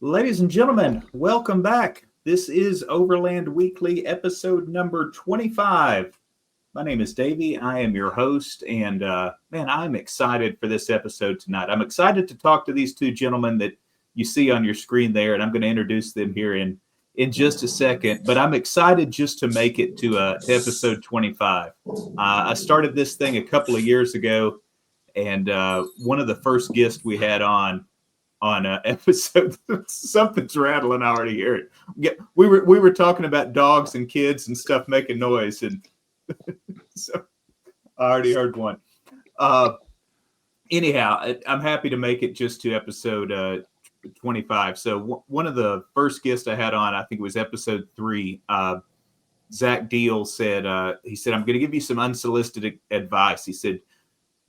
Ladies and gentlemen, welcome back. This is Overland Weekly, episode number 25. My name is Davey. I am your host, and man, I'm excited for this episode tonight. I'm excited to talk to these two gentlemen that you see on your screen there, and I'm going to introduce them here in just a second. But I'm excited just to make it to episode 25. I started this thing a couple of years ago, and one of the first guests we had on episode, something's rattling. I already hear it. Yeah, we were talking about dogs and kids and stuff making noise, and so I already heard one. Anyhow, I'm happy to make it just to episode 25. So one of the first guests I had on, I think it was episode 3. Zach Deal said, he said, I'm going to give you some unsolicited advice. He said,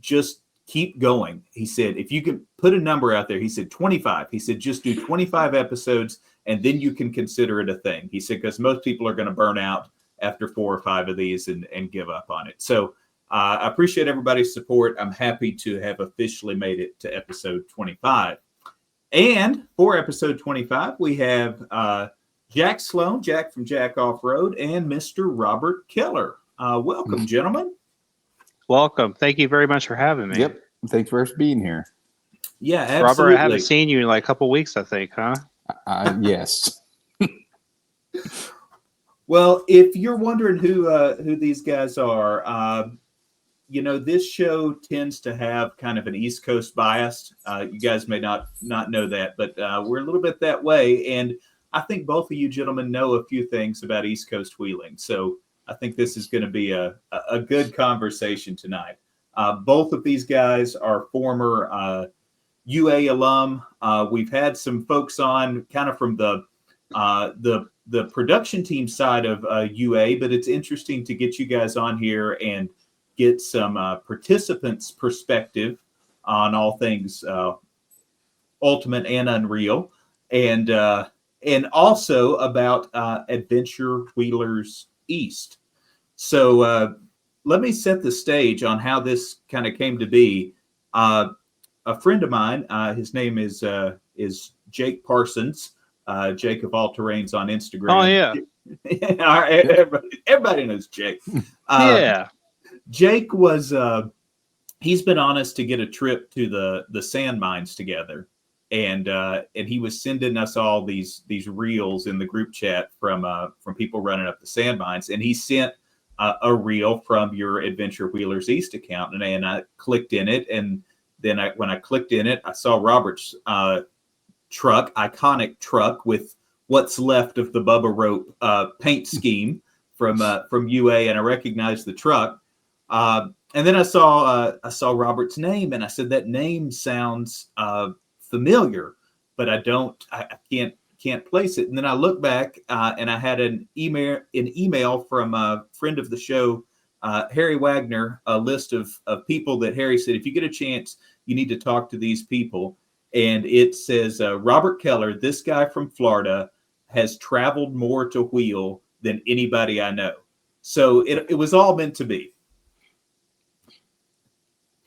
just keep going. He said, if you can put a number out there, he said 25. He said, just do 25 episodes and then you can consider it a thing. He said, because most people are going to burn out after 4 or 5 of these and give up on it. So I appreciate everybody's support. I'm happy to have officially made it to episode 25. And for episode 25, we have Jack Sloan, Jack from Jack Off-Road, and Mr. Robert Keller. Welcome, gentlemen. Welcome. Thank you very much for having me. Yep. Thanks for being here. Yeah, absolutely. Robert, I haven't seen you in like a couple of weeks, I think, huh? Yes. Well, if you're wondering who these guys are, this show tends to have kind of an East Coast bias. You guys may not know that, but we're a little bit that way. And I think both of you gentlemen know a few things about East Coast wheeling. So I think this is going to be a good conversation tonight. Both of these guys are former UA alum. We've had some folks on kind of from the production team side of UA, but it's interesting to get you guys on here and get some participants' perspective on all things Ultimate and Unreal, and also about Adventure Wheelers East. So let me set the stage on how this kind of came to be. A friend of mine, his name is Jake Parsons, Jake of All Terrains on Instagram. Oh, yeah. Everybody knows Jake. Yeah. Jake was, he's been on us to get a trip to the sand mines together. And he was sending us all these reels in the group chat from people running up the sand mines. And he sent a reel from your Adventure Wheelers East account. And I clicked in it. And then when I clicked in it, I saw Robert's truck, iconic truck with what's left of the Bubba Rope paint scheme from UA. And I recognized the truck. And then I saw Robert's name, and I said, that name sounds familiar, but I can't place it. And then I look back and I had an email from a friend of the show, Harry Wagner, a list of people that Harry said, if you get a chance, you need to talk to these people. And it says, Robert Keller, this guy from Florida, has traveled more to wheel than anybody I know. So it was all meant to be.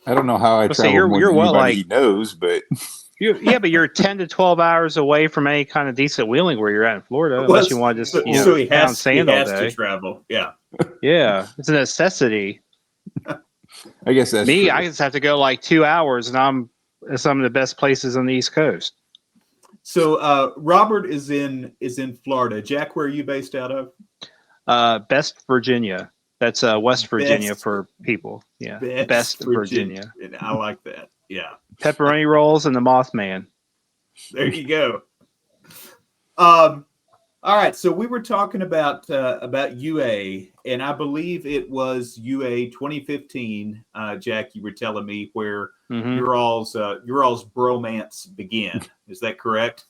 I don't know how I travel more you're than what, anybody like, knows, but but you're 10 to 12 hours away from any kind of decent wheeling where you're at in Florida, unless you want to just so he has sand all day. To travel. Yeah, yeah, it's a necessity. I guess that's me. true. I just have to go like 2 hours, and I'm at some of the best places on the East Coast. So Robert is in Florida. Jack, where are you based out of? Best Virginia. That's West Virginia for people. Yeah, Best Virginia. I like that. Yeah. Pepperoni rolls and the Mothman. There you go. All right. So we were talking about UA, and I believe it was UA 2015. Jack, you were telling me where your all's bromance began. Is that correct?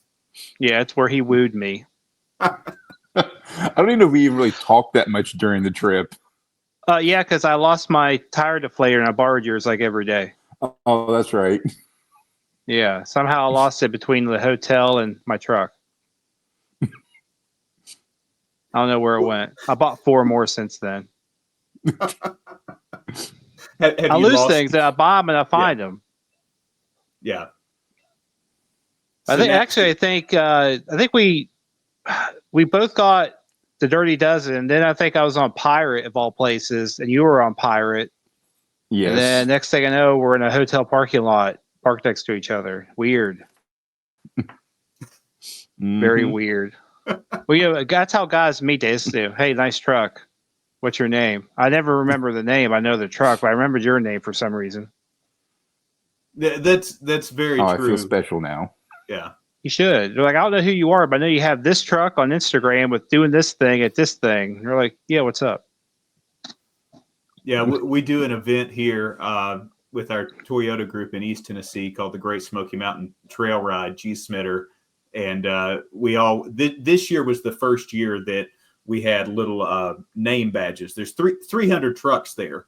Yeah, it's where he wooed me. I don't even know if we even really talked that much during the trip. Yeah, because I lost my tire deflator and I borrowed yours like every day. Oh, that's right. Yeah, somehow I lost it between the hotel and my truck. I don't know where it went. I bought 4 more since then. I lose things and I buy them and I find them. Yeah. I think we both got the Dirty Dozen, and then I think I was on Pirate of all places, and you were on Pirate. Yes. And then next thing I know, we're in a hotel parking lot, parked next to each other. Weird. Very weird. Well, that's how guys meet. They just do, hey, nice truck. What's your name? I never remember the name. I know the truck, but I remembered your name for some reason. That's very true. I feel special now. Yeah. You should. They're like, I don't know who you are, but I know you have this truck on Instagram with doing this thing at this thing. And you're like, yeah, what's up? Yeah, we do an event here with our Toyota group in East Tennessee called the Great Smoky Mountain Trail Ride, G-Smitter. And this year was the first year that we had little name badges. There's 300 trucks there.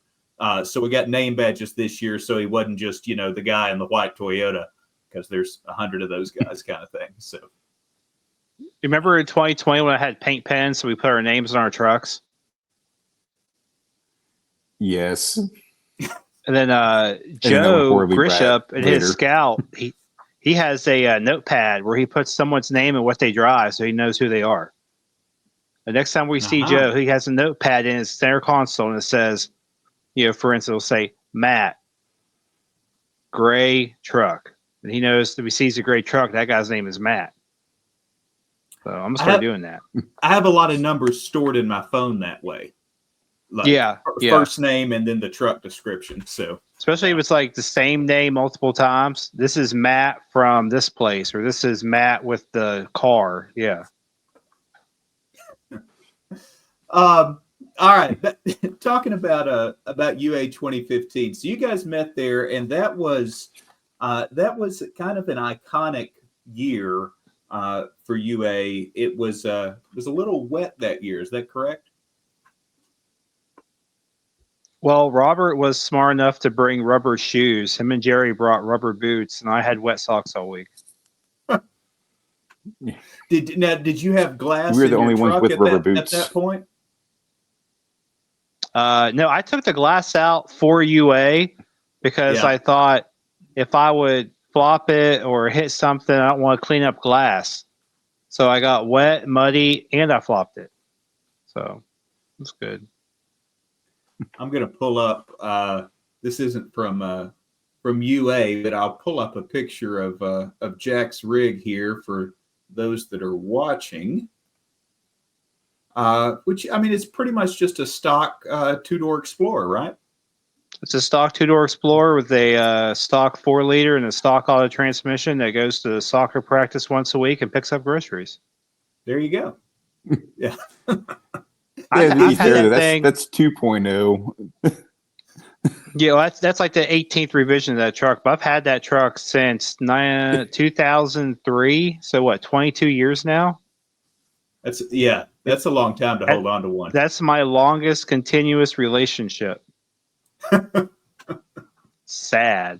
So we got name badges this year. So he wasn't just, the guy in the white Toyota, because there's 100 of those guys kind of thing. So you remember in 2020 when I had paint pens, so we put our names on our trucks? Yes. And then Joe Grisham in his Scout, he has a notepad where he puts someone's name and what they drive, so he knows who they are. The next time we see Joe, he has a notepad in his center console, and it says, for instance, it'll say Matt, gray truck. And he knows that he sees a gray truck, that guy's name is Matt. So I'm going to start doing that. I have a lot of numbers stored in my phone that way. First name and then the truck description. So especially if it's like the same name multiple times. This is Matt from this place, or this is Matt with the car. Yeah. All right. Talking about UA 2015. So you guys met there, and that was kind of an iconic year for UA. It was a little wet that year. Is that correct? Well, Robert was smart enough to bring rubber shoes. Him and Jerry brought rubber boots, and I had wet socks all week. Did you have glass? We were the only ones with rubber boots at that point. No, I took the glass out for UA because I thought if I would flop it or hit something, I don't want to clean up glass. So I got wet, muddy, and I flopped it. So it's good. I'm going to pull up. This isn't from UA, but I'll pull up a picture of Jack's rig here for those that are watching. Which, I mean, it's pretty much just a stock two-door Explorer, right? It's a stock two-door Explorer with a stock 4-liter and a stock auto transmission that goes to soccer practice once a week and picks up groceries. There you go. Yeah. That's 2.0. Yeah, well, that's like the 18th revision of that truck. But I've had that truck since 2003. So what, 22 years now? That's a long time to hold on to one. That's my longest continuous relationship. Sad.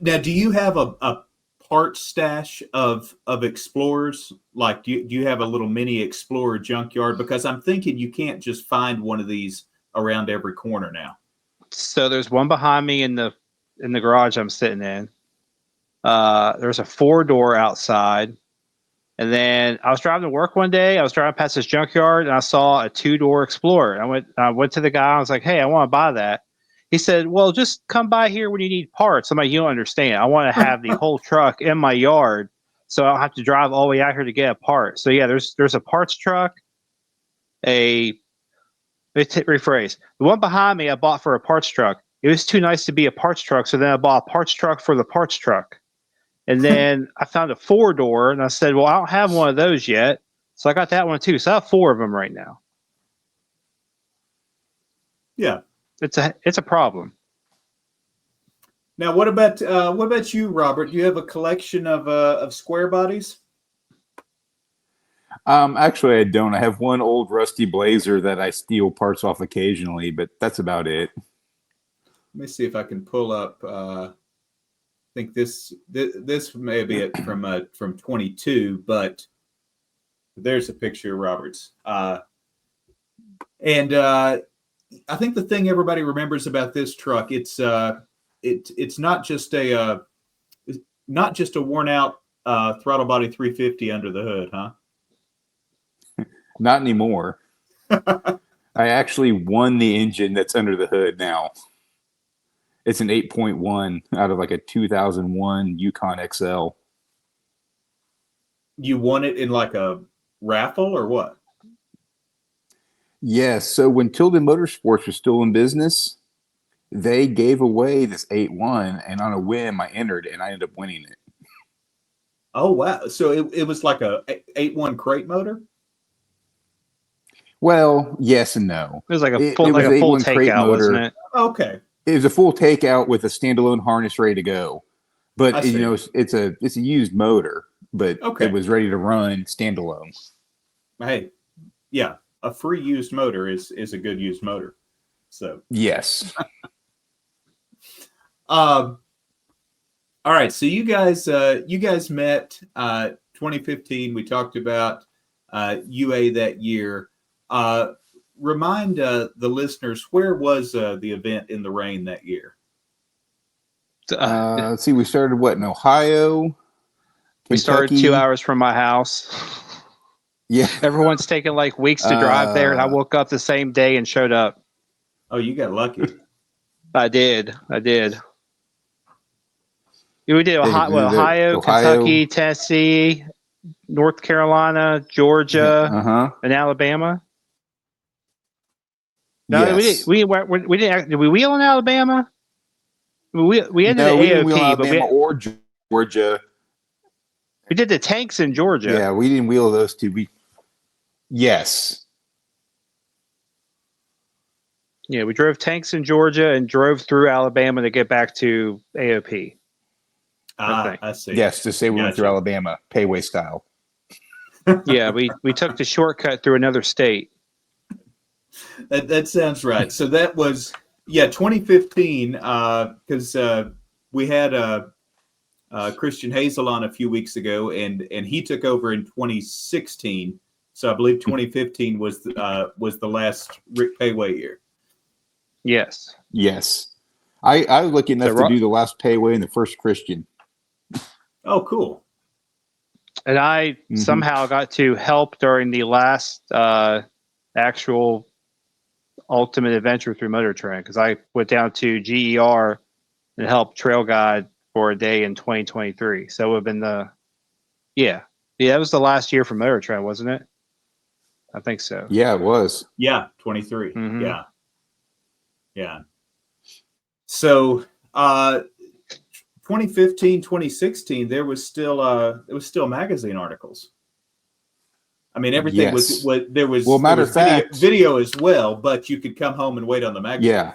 Now, do you have a part stash of Explorers? Like, do you have a little mini Explorer junkyard? Because I'm thinking you can't just find one of these around every corner now. So there's one behind me in the garage I'm sitting in. There's a 4-door outside. And then I was driving to work one day. I was driving past this junkyard and I saw a 2-door Explorer. I went to the guy. I was like, hey, I want to buy that. He said, well, just come by here when you need parts. I'm like, you don't understand. I want to have the whole truck in my yard so I don't have to drive all the way out here to get a part. So, yeah, there's a parts truck, rephrase. The one behind me I bought for a parts truck. It was too nice to be a parts truck, so then I bought a parts truck for the parts truck. And then I found a 4-door, and I said, well, I don't have one of those yet. So I got that one, too. So I have 4 of them right now. Yeah. It's a problem. Now, what about you, Robert? Do you have a collection of square bodies? Actually, I don't. I have one old rusty Blazer that I steal parts off occasionally, but that's about it. Let me see if I can pull up. I think this may be it from 22, but there's a picture of Robert's. And I think the thing everybody remembers about this truck, it's it's not just a worn out throttle body 350 under the hood, huh? Not anymore. I actually won the engine that's under the hood now. It's an 8.1 out of like a 2001 Yukon XL. You won it in like a raffle or what? Yes. So when Tilden Motorsports was still in business, they gave away this 8.1, and on a whim, I entered, and I ended up winning it. Oh, wow. So it was like a 8.1 crate motor? Well, yes and no. It was like a It full, was like a an full 8.1 crate takeout, wasn't motor. it? Okay. It was a full takeout with a standalone harness ready to go. But I see. you know, it's a used motor, but Okay. it was ready to run standalone. Hey, yeah, a free used motor is a good used motor. So Yes. all right. So you guys met 2015. We talked about UA that year. Remind the listeners, where was the event in the rain that year? Let's see. We started in Ohio? We started Kentucky? 2 hours from my house. Yeah. Everyone's taking like weeks to drive there, and I woke up the same day and showed up. Oh, you got lucky. I did. We did Ohio, Kentucky, Tennessee, North Carolina, Georgia, and Alabama. No, yes. we didn't. Did we wheel in Alabama? We ended No, at we didn't wheel in AOP, but Alabama or Georgia. we did the tanks in Georgia. Yeah, we didn't wheel those two. Yes. Yeah, we drove tanks in Georgia and drove through Alabama to get back to AOP. I see. Yes, to say we went through Alabama, payway style. Yeah, we took the shortcut through another state. That sounds right. So that was 2015. Because we had Christian Hazel on a few weeks ago, and he took over in 2016. So I believe 2015 was the last Rick Payway year. Yes. I was lucky enough to do the last payway and the first Christian. Oh, cool. And I somehow got to help during the last actual ultimate adventure through Motor Trend, because I went down to GER and helped trail guide for a day in 2023. So it would have been that was the last year for Motor Trend, wasn't it? I think so. Yeah, it was. Yeah, 23. Mm-hmm. Yeah. So 2015, 2016, there was still magazine articles. I mean, everything was there was. Well, matter of fact, video as well, but you could come home and wait on the magazine. Yeah.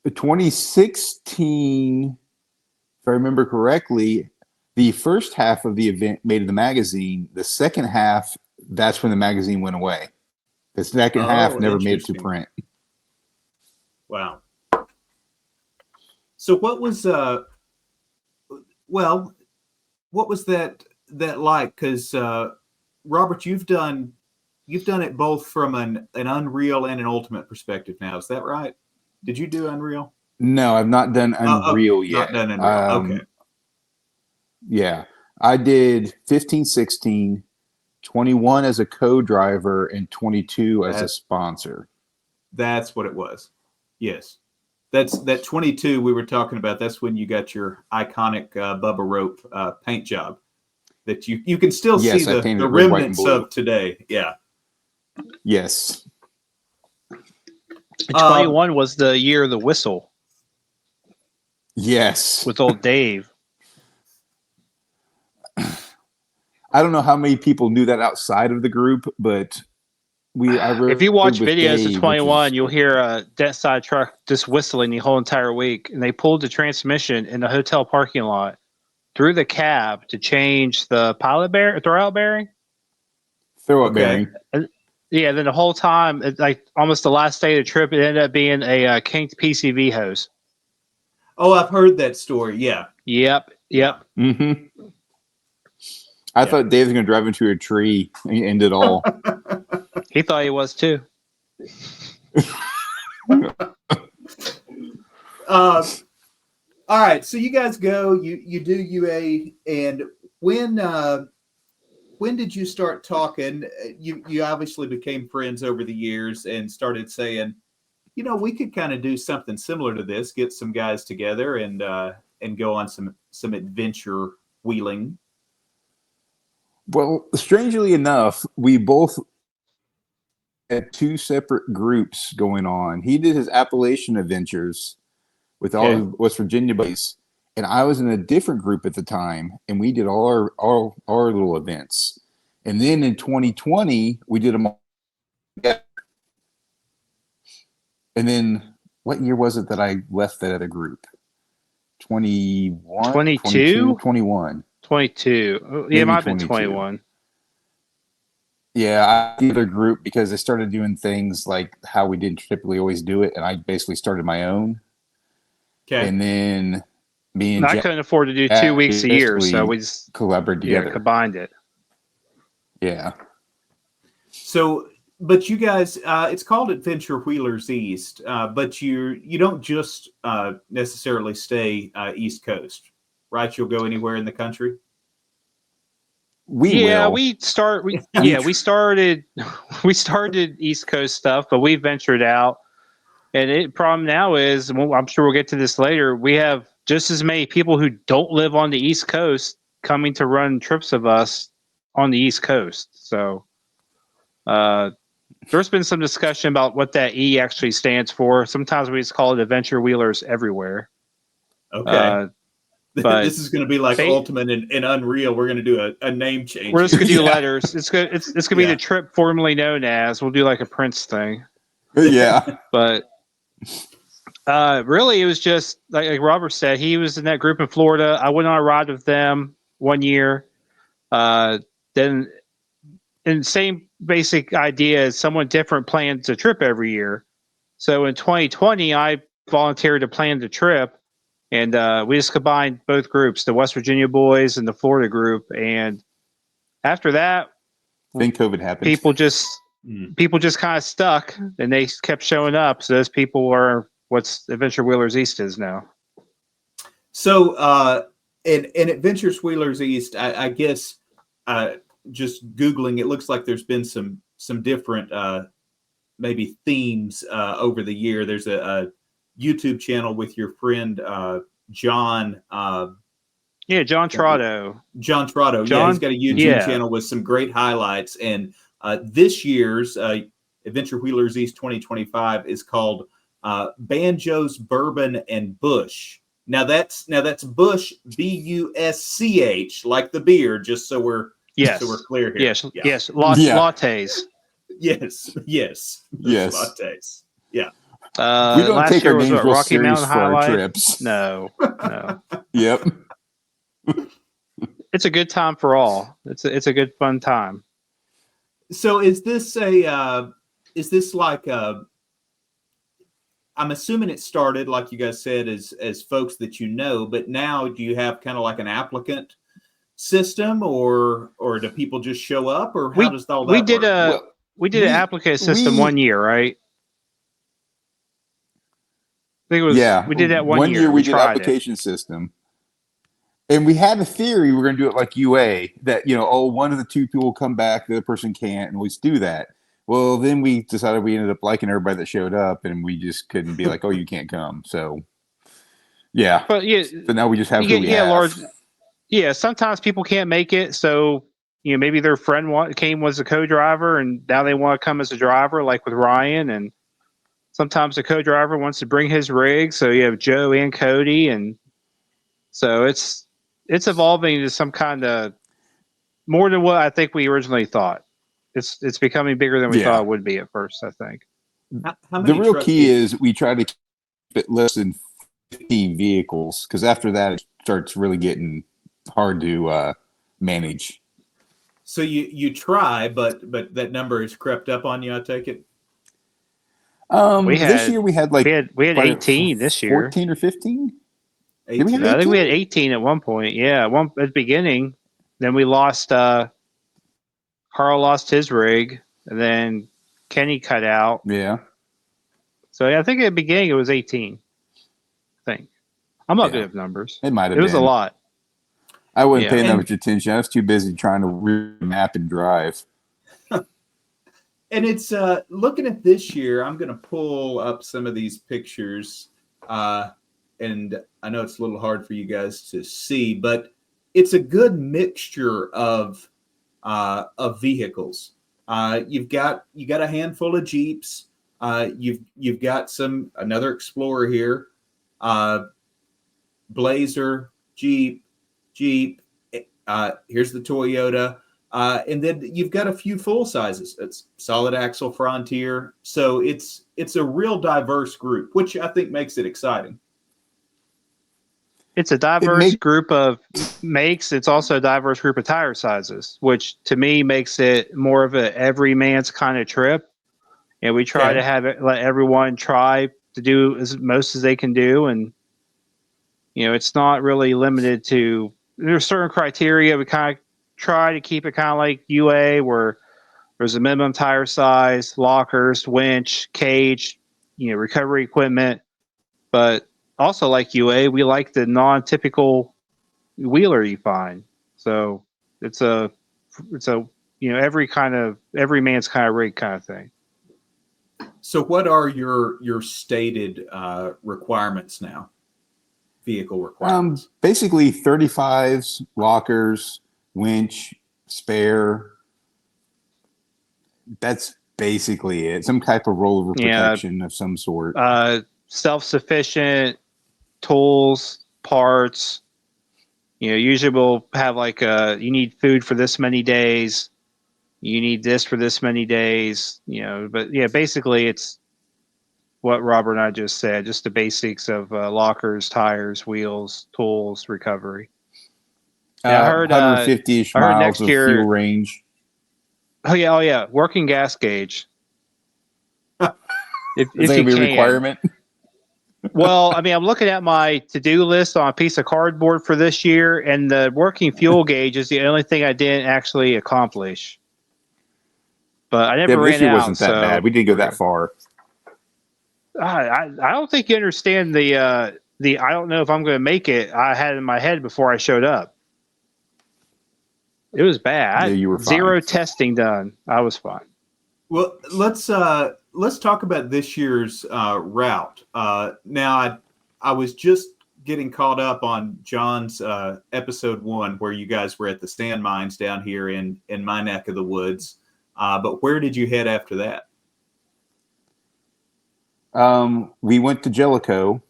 2016, if I remember correctly, the first half of the event made the magazine. The second half, that's when the magazine went away. The second half never made it to print. Wow. So what was what was that like? Because Robert, you've done it both from an Unreal and an Ultimate perspective now. Is that right? Did you do Unreal? No, I've not done Unreal yet. Not done Unreal. Okay. Yeah. I did 15, 16, 21 as a co-driver, and 22 as a sponsor. That's what it was. Yes. That 22 we were talking about. That's when you got your iconic Bubba Rope paint job that you can still see the remnants of today. Yeah. Yes. 21 was the year of the whistle. Yes. With old Dave. I don't know how many people knew that outside of the group, but if you watch videos of 21, you'll hear a dead side truck just whistling the whole entire week. And they pulled the transmission in the hotel parking lot through the cab to change the throwout bearing. Bearing. Yeah, then the whole time, like almost the last day of the trip, it ended up being a kinked PCV hose. Oh, I've heard that story. Yeah. Yep. Mm-hmm. I thought Dave was going to drive into a tree and end it all. He thought he was too. All right, so you guys go, you do UA, and when when did you start talking? You obviously became friends over the years and started saying, we could kind of do something similar to this, get some guys together and go on some adventure wheeling. Well, strangely enough, we both had two separate groups going on. He did his Appalachian adventures with all his West Virginia buddies, and I was in a different group at the time, and we did all our little events. And then in 2020, we did them all together. And then what year was it that I left that other group? 21? 22? 21. 22. Yeah, it might have been 21. Yeah, I did the other group because I started doing things like how we didn't typically always do it, and I basically started my own. Okay. And then me and I couldn't afford to do 2 weeks a year, so we just collaborated together. Combined it. Yeah. So, but you guys, it's called Adventure Wheelers East, but you don't just necessarily stay East Coast, right? You'll go anywhere in the country. We started East Coast stuff, but we ventured out. And the problem now is, I'm sure we'll get to this later, we have just as many people who don't live on the East Coast coming to run trips of us on the East Coast. So there's been some discussion about what that E actually stands for. Sometimes we just call it Adventure Wheelers Everywhere. Okay. But this is going to be like Ultimate and Unreal. We're going to do a name change. We're just going to do letters. It's going to be the trip formerly known as. We'll do like a Prince thing. Yeah. But really, it was just like Robert said. He was in that group in Florida. I went on a ride with them one year. Then, and same basic idea as someone different plans a trip every year. So in 2020, I volunteered to plan the trip, and we just combined both groups, the West Virginia boys and the Florida group. And after that, then COVID happened. People just kind of stuck, and they kept showing up. So those people are what's Adventure Wheelers East is now. So in Adventures Wheelers East, I guess just Googling, it looks like there's been some different maybe themes over the year. There's a YouTube channel with your friend John. John Trotto. John Trotto. Yeah, he's got a YouTube channel with some great highlights. And this year's Adventure Wheelers East 2025 is called Banjos, Bourbon, and Bush. Now that's Bush, Busch, like the beer. Just so we're clear here. Yes. Lattes. Yes. Lattes. Yeah. We don't take our names real Rocky serious Mountain for our Highlight? trips. No. Yep. It's a good time for all. It's a good fun time. So is this like I'm assuming it started, like you guys said, as folks that you know, but now do you have kind of like an applicant system, or do people just show up, or how does all that work? We did an applicant system 1 year, right? I think it was. Yeah, we did that 1 year. We did application system, and we had a theory we were going to do it like UA, that one of the two people come back, the other person can't, and let's do that. Well, then we decided we ended up liking everybody that showed up, and we just couldn't be like, oh, you can't come. So, yeah. But so now we just have who we have. Sometimes people can't make it, so maybe their friend was a co-driver, and now they want to come as a driver, like with Ryan. And sometimes the co-driver wants to bring his rig, so you have Joe and Cody, and so it's evolving into some kind of more than what I think we originally thought. It's becoming bigger than we thought it would be at first, I think. The real key is we try to keep it less than 15 vehicles, because after that it starts really getting hard to manage. So you try, but that number has crept up on you, I take it? This year we had 18 this year. 14 or 15? I think we had 18 at one point. Yeah, at the beginning. Then we lost Carl lost his rig, and then Kenny cut out. Yeah. So I think at the beginning it was 18. think. I'm not Yeah. good with numbers. It might have It been. was a lot. I wasn't Yeah. paying that And- much attention. I was too busy trying to read the map and drive. And it's looking at this year, I'm going to pull up some of these pictures. And I know it's a little hard for you guys to see, but it's a good mixture of vehicles. You got a handful of Jeeps. You've got another Explorer here, Blazer, Jeep. Here's the Toyota. And then you've got a few full sizes. It's solid axle Frontier. So it's a real diverse group, which I think makes it exciting. It's a diverse group of makes. It's also a diverse group of tire sizes, which to me makes it more of a everyman's kind of trip. And we try to have it, let everyone try to do as most as they can do. And, it's not really limited to, there's certain criteria. We kind of try to keep it kind of like UA, where there's a minimum tire size, lockers, winch, cage, recovery equipment. But also like UA, we like the non-typical wheeler you find. So it's a every man's kind of rig kind of thing. So what are your stated requirements now? Vehicle requirements? Basically 35s, lockers, winch, spare. That's basically it. Some type of rollover protection of some sort. Self-sufficient tools, parts. Usually we'll have you need food for this many days. You need this for this many days. But yeah, basically it's what Robert and I just said, just the basics of lockers, tires, wheels, tools, recovery. I heard 150-ish miles next of year, fuel range. Oh yeah, working gas gauge. If Is that you gonna be a can. requirement? Well, I mean, I'm looking at my to-do list on a piece of cardboard for this year, and the working fuel gauge is the only thing I didn't actually accomplish. But I never ran this year out. wasn't that bad. We didn't go that far. I don't think you understand the I don't know if I'm going to make it I had in my head before I showed up. It was bad. Yeah, you were Zero fine. testing done. I was fine. Well, let's talk about this year's route. Now, I was just getting caught up on John's episode 1, where you guys were at the sand mines down here in my neck of the woods. But where did you head after that? We went to Jellicoe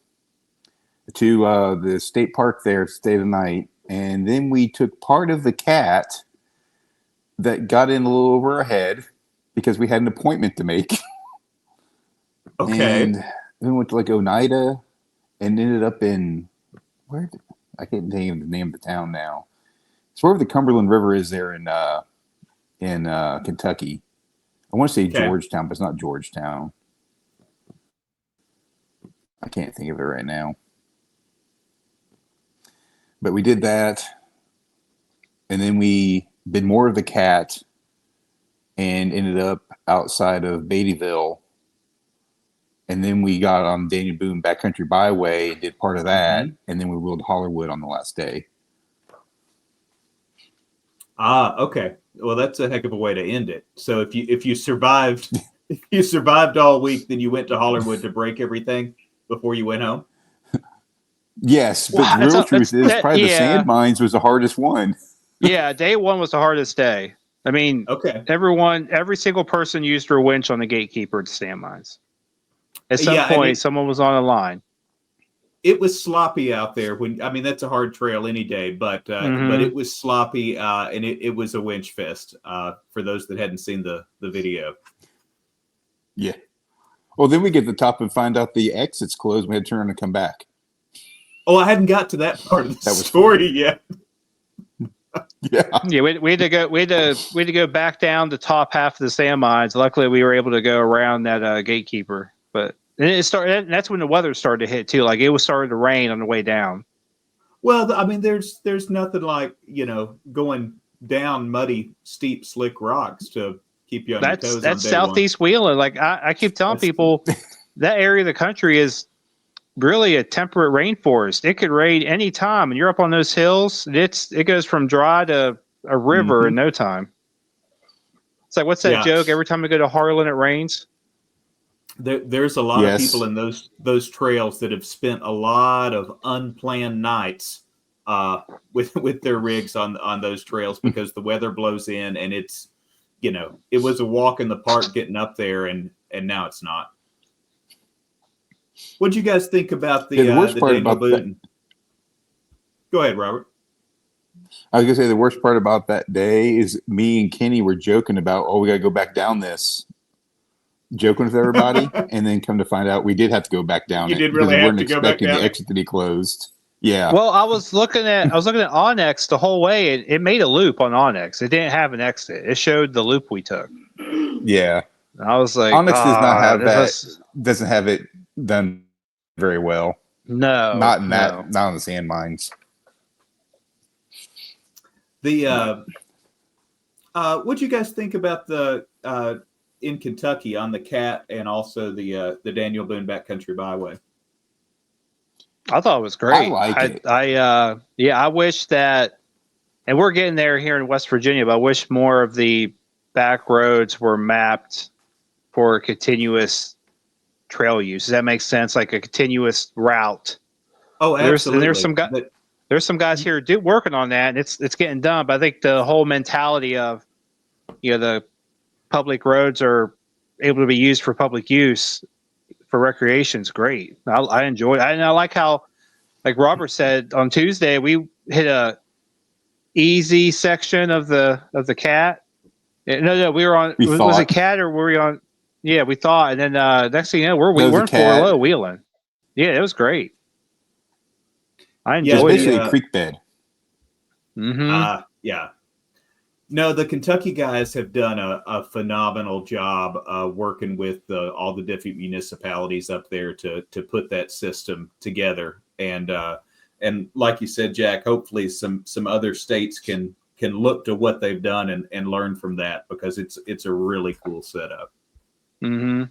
to the state park there, stay the night, and then we took part of the cat that got in a little over our head because we had an appointment to make. Okay. And then we went to Oneida and ended up in I can't think of the name of the town now. It's wherever the Cumberland River is there in Kentucky. I want to say Georgetown, but it's not Georgetown. I can't think of it right now. But we did that. And then we did more of the cat and ended up outside of Beattyville. And then we got on Daniel Boone Backcountry Byway and did part of that. Mm-hmm. And then we ruled Hollywood on the last day. Okay. Well, that's a heck of a way to end it. So if you survived all week, then you went to Hollywood to break everything before you went home? Yes, but the real truth is probably the sand mines was the hardest one. Yeah, day 1 was the hardest day. I mean, every single person used their winch on the gatekeeper at the sand mines. At some point, someone was on a line. It was sloppy out there. That's a hard trail any day, but it was sloppy, and it was a winch fest for those that hadn't seen the video. Yeah. Well, then we get to the top and find out the exit's closed. We had to turn and come back. Oh, I hadn't got to that part of the story yet. Yeah. We had to go back down the top half of the sand mines. Luckily, we were able to go around that gatekeeper. But it started. That's when the weather started to hit too. It was starting to rain on the way down. Well, there's nothing like going down muddy, steep, slick rocks to keep you on your toes. That's Southeast Wheeling. I keep telling people that area of the country is really a temperate rainforest. It could rain any time, and you're up on those hills. It goes from dry to a river in no time. It's like, what's that joke? Every time we go to Harlan, it rains. There's a lot of people in those trails that have spent a lot of unplanned nights with their rigs on those trails because the weather blows in, and it's, it was a walk in the park getting up there, and now it's not. What do you guys think about the worst part Daniel about Boone? Go ahead, Robert. I was gonna say the worst part about that day is me and Kenny were joking about, we got to go back down this, joking with everybody, and then come to find out we did have to go back down. You did really have to go back down. The exit to be closed. Yeah. Well, I was looking at Onyx the whole way, and it made a loop on Onyx. It didn't have an exit. It showed the loop we took. Yeah. And I was like, Onyx does not have that. Doesn't have it done very well. No, not in that. Not on the sand mines. The what do you guys think about the in Kentucky on the Cat and also the Daniel Boone Backcountry Byway? I thought it was great. I like it. I wish that, and we're getting there here in West Virginia, but I wish more of the back roads were mapped for continuous trail use. Does that make sense? Like a continuous route. Oh, absolutely. There's some guys here working on that, and it's getting done. But I think the whole mentality of, the public roads are able to be used for public use for recreation is great. I enjoy it. And I like how, like Robert said on Tuesday, we hit a easy section of the Cat. No, we were on. Was it Cat or were we on? Yeah, we thought, and then next thing you know, we weren't low wheeling. Yeah, it was great. I enjoyed it. It's basically a creek bed. Mm-hmm. Yeah. No, the Kentucky guys have done a phenomenal job working with all the different municipalities up there to put that system together. And like you said, Jack, hopefully some other states can look to what they've done and learn from that, because it's a really cool setup. Mm-hmm.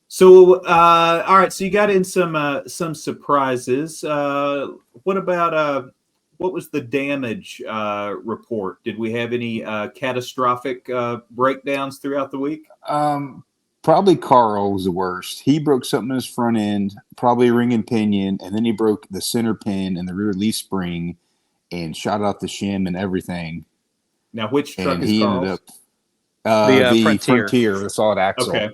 So, all right. So you got in some surprises. What about what was the damage report? Did we have any catastrophic breakdowns throughout the week? Probably Carl was the worst. He broke something in his front end, probably a ring and pinion, and then he broke the center pin and the rear leaf spring and shot out the shim and everything. Now, which truck and is he Carl's? ended up the Frontier, the solid axle. Okay.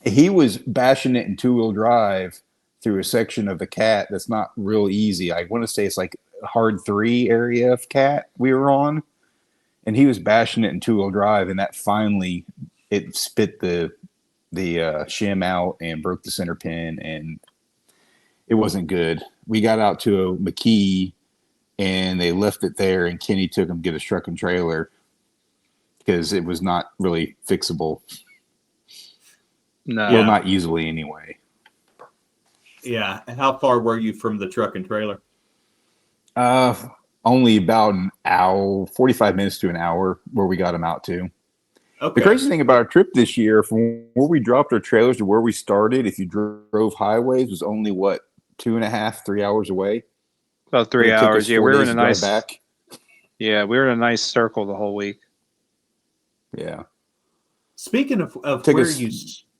He was bashing it in two-wheel drive through a section of the Cat that's not real easy. I want to say it's like hard 3 area of Cat we were on, and he was bashing it in two-wheel drive, and that finally it spit the shim out and broke the center pin, and it wasn't good. We got out to a McKee, and they left it there, and Kenny took him to get a truck and trailer because it was not really fixable. No. Well, not easily anyway. Yeah. How far were you from the truck and trailer? Only about an hour, 45 minutes to an hour where we got him out to. Okay. The crazy thing about our trip this year, from where we dropped our trailers to where we started, if you drove highways, was only 2.5, 3 hours away. About 3 hours. Yeah, we were in a nice back. Yeah, we were in a nice circle the whole week. Yeah. Speaking of where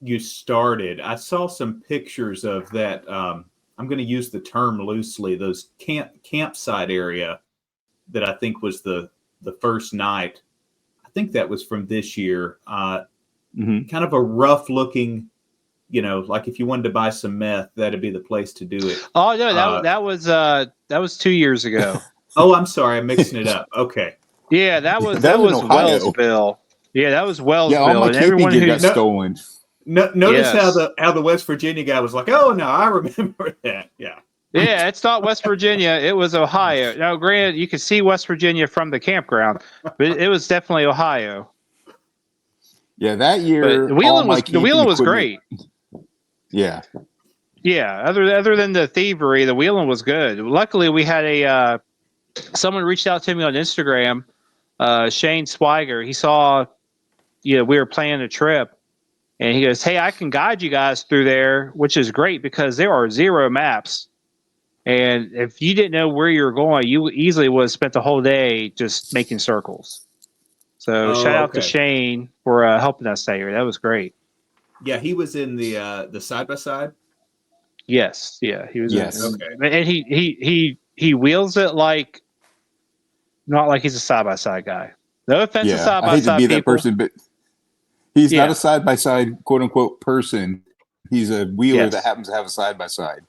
you started, I saw some pictures of that. I'm going to use the term loosely. Those campsite area that I think was the first night. I think that was from this year. Kind of a rough looking, like if you wanted to buy some meth, that'd be the place to do it. Oh no, that was 2 years ago. Oh, I'm sorry, I'm mixing it up. Okay. Yeah, that was Ohio. Wellsville. Yeah, that was Wellsville. Yeah, all my and camping gear got stolen. Notice how the West Virginia guy was like, "Oh no, I remember that." Yeah. Yeah, it's not West Virginia. It was Ohio. Now, granted, you could see West Virginia from the campground, but it was definitely Ohio. Yeah, that year the wheeling was great. Yeah. Yeah, other than the thievery, the wheeling was good. Luckily, we had someone reached out to me on Instagram, Shane Swiger. He saw, we were planning a trip, And he goes, "Hey, I can guide you guys through there," which is great because there are 0 maps. And if you didn't know where you were going, you easily would have spent the whole day just making circles. So shout out to okay. Shane for helping us that year. That was great. Yeah, he was in the side by side. Yes, yeah, he was. Yes. And he wheels it like not like he's a side by side guy. No offense to Yeah. side I by hate to side be that people. person, but he's not Yeah. a side by side quote unquote person. He's a wheeler Yes. that happens to have a side by side.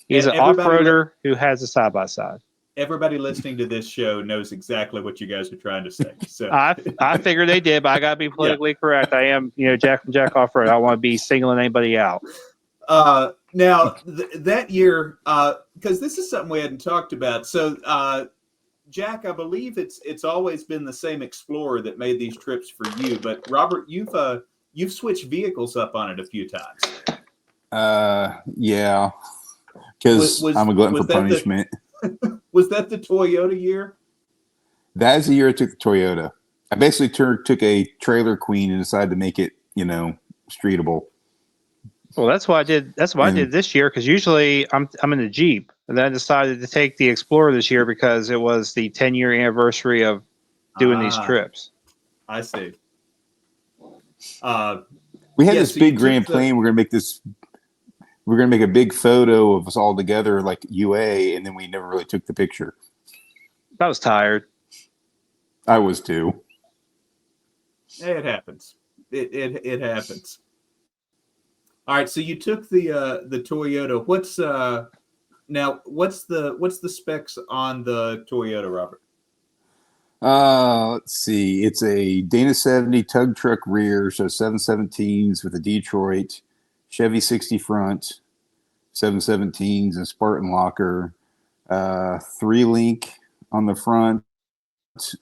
He's an Everybody off-roader who has a side by side. Everybody listening to this show knows exactly what you guys are trying to say. So I figured they did, but I gotta be politically correct. I am, Jack from Jack Off Road. I don't want to be singling anybody out. Now that year, because this is something we hadn't talked about. So Jack, I believe it's always been the same Explorer that made these trips for you. But Robert, you've switched vehicles up on it a few times. Yeah, because I'm a glutton for punishment. Was that the Toyota year? That is the year I took the Toyota. I basically took a trailer queen and decided to make it, streetable. Well, that's what I did. That's what I did this year because usually I'm in a Jeep, and then I decided to take the Explorer this year because it was the 10-year anniversary of doing these trips. I see. We had this big grand plan. We're gonna make a big photo of us all together, like UA, and then we never really took the picture. I was tired. I was too. It happens. It happens. All right, so you took the Toyota. What's the specs on the Toyota, Robert? Let's see. It's a Dana 70 tug truck rear, so 717s with a Detroit, Chevy 60 front, 717s and Spartan locker, 3-link on the front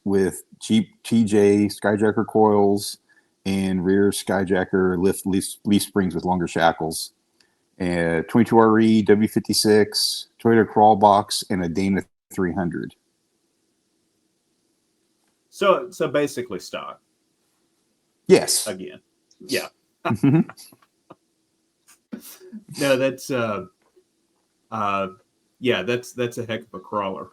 with Jeep TJ Skyjacker coils and rear Skyjacker leaf springs with longer shackles, and 22RE W56 Toyota crawl box and a Dana 300. So basically stock. Yes. Again. Yeah. No, that's that's a heck of a crawler.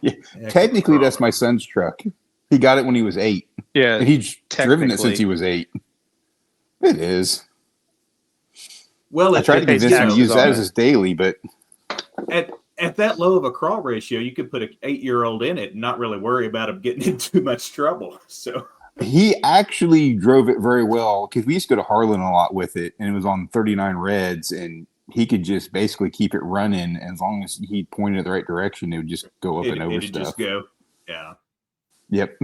Yeah. Technically, that's my son's truck. He got it when he was 8. Yeah. And he's driven it since he was 8. It is. Well, I tried to convince him to use that as his daily, but at that low of a crawl ratio, you could put an 8-year-old in it and not really worry about him getting in too much trouble. So he actually drove it very well because we used to go to Harlan a lot with it, and it was on 39 reds, and he could just basically keep it running. As long as he pointed in the right direction, it would just go up and over stuff. Just go. Yeah. Yep.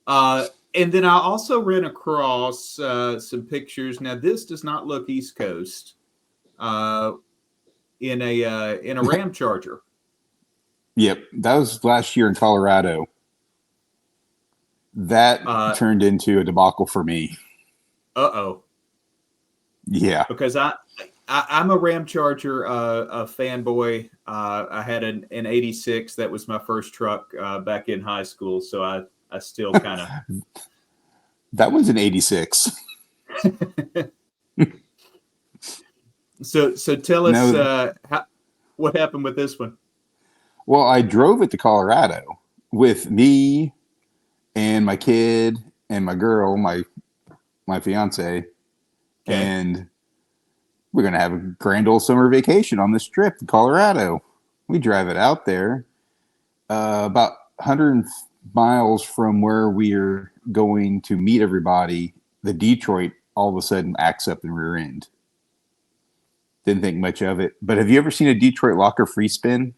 And then I also ran across some pictures. Now, this does not look East Coast. In a Ram Charger. Yep, that was last year in Colorado. That turned into a debacle for me. Uh-oh. Yeah. Because I'm a Ram Charger a fanboy. I had an 86. That was my first truck back in high school. So I still kind of... That was an 86. So tell us what happened with this one. Well, I drove it to Colorado with me and my kid and my girl, my fiance, and we're going to have a grand old summer vacation on this trip to Colorado. We drive it out there about 100 miles from where we're going to meet everybody. The Detroit all of a sudden acts up in rear end. Didn't think much of it. But have you ever seen a Detroit locker free spin?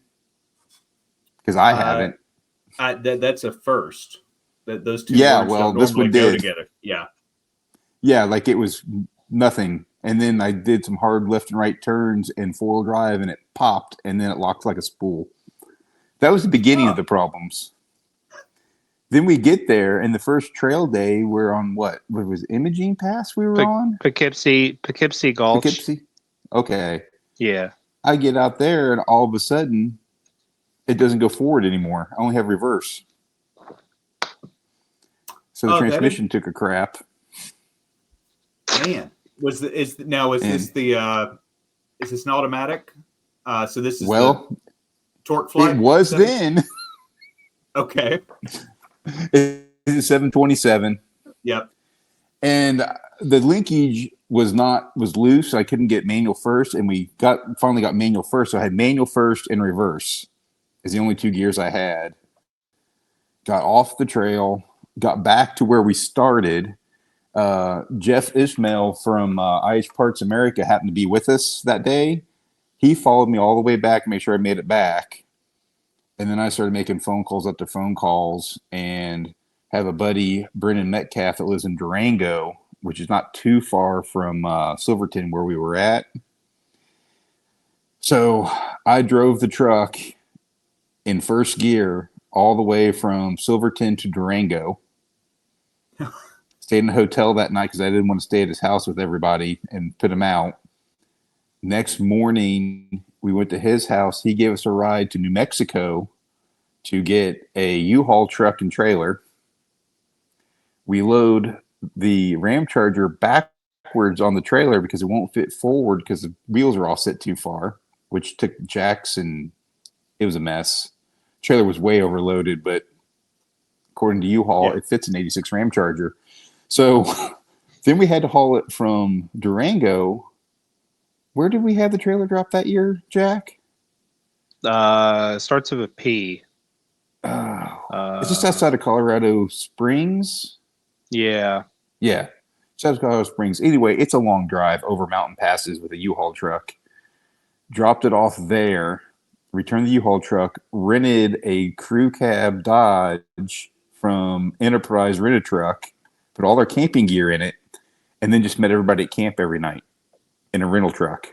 Because I haven't. That's a first. Those two words don't this one go did together. Yeah. Yeah, like it was nothing. And then I did some hard left and right turns in 4-wheel drive, and it popped, and then it locked like a spool. That was the beginning of the problems. Then we get there, and the first trail day, we're on what? What was Imogene Pass we were on? Poughkeepsie Gulch. Poughkeepsie? Okay. Yeah. I get out there, and all of a sudden, it doesn't go forward anymore. I only have reverse. So the transmission took a crap. Man, is this an automatic? So this is the torque flight. It was then. Okay. It's 727. Yep. And the linkage was loose. So I couldn't get manual first, and we finally got manual first. So I had manual first and reverse is the only two gears I had. Got off the trail, got back to where we started. Jeff Ishmael from IH Parts America happened to be with us that day. He followed me all the way back and made sure I made it back. And then I started making phone calls up to phone calls and have a buddy, Brennan Metcalf, that lives in Durango, which is not too far from Silverton where we were at. So I drove the truck in first gear all the way from Silverton to Durango. Stayed in a hotel that night because I didn't want to stay at his house with everybody and put him out. Next morning, we went to his house. He gave us a ride to New Mexico to get a U-Haul truck and trailer. We load the Ram Charger backwards on the trailer because it won't fit forward because the wheels are all set too far, which took jacks, and it was a mess. Trailer was way overloaded, but according to U-Haul, it fits an 86 Ram Charger. So then we had to haul it from Durango. Where did we have the trailer drop that year, Jack? Starts with a P. It's just outside of Colorado Springs. Yeah. Yeah. South Colorado Springs. Anyway, it's a long drive over mountain passes with a U-Haul truck. Dropped it off there, returned the U-Haul truck, rented a crew cab Dodge from Enterprise Rent-A-Truck, put all their camping gear in it, and then just met everybody at camp every night in a rental truck.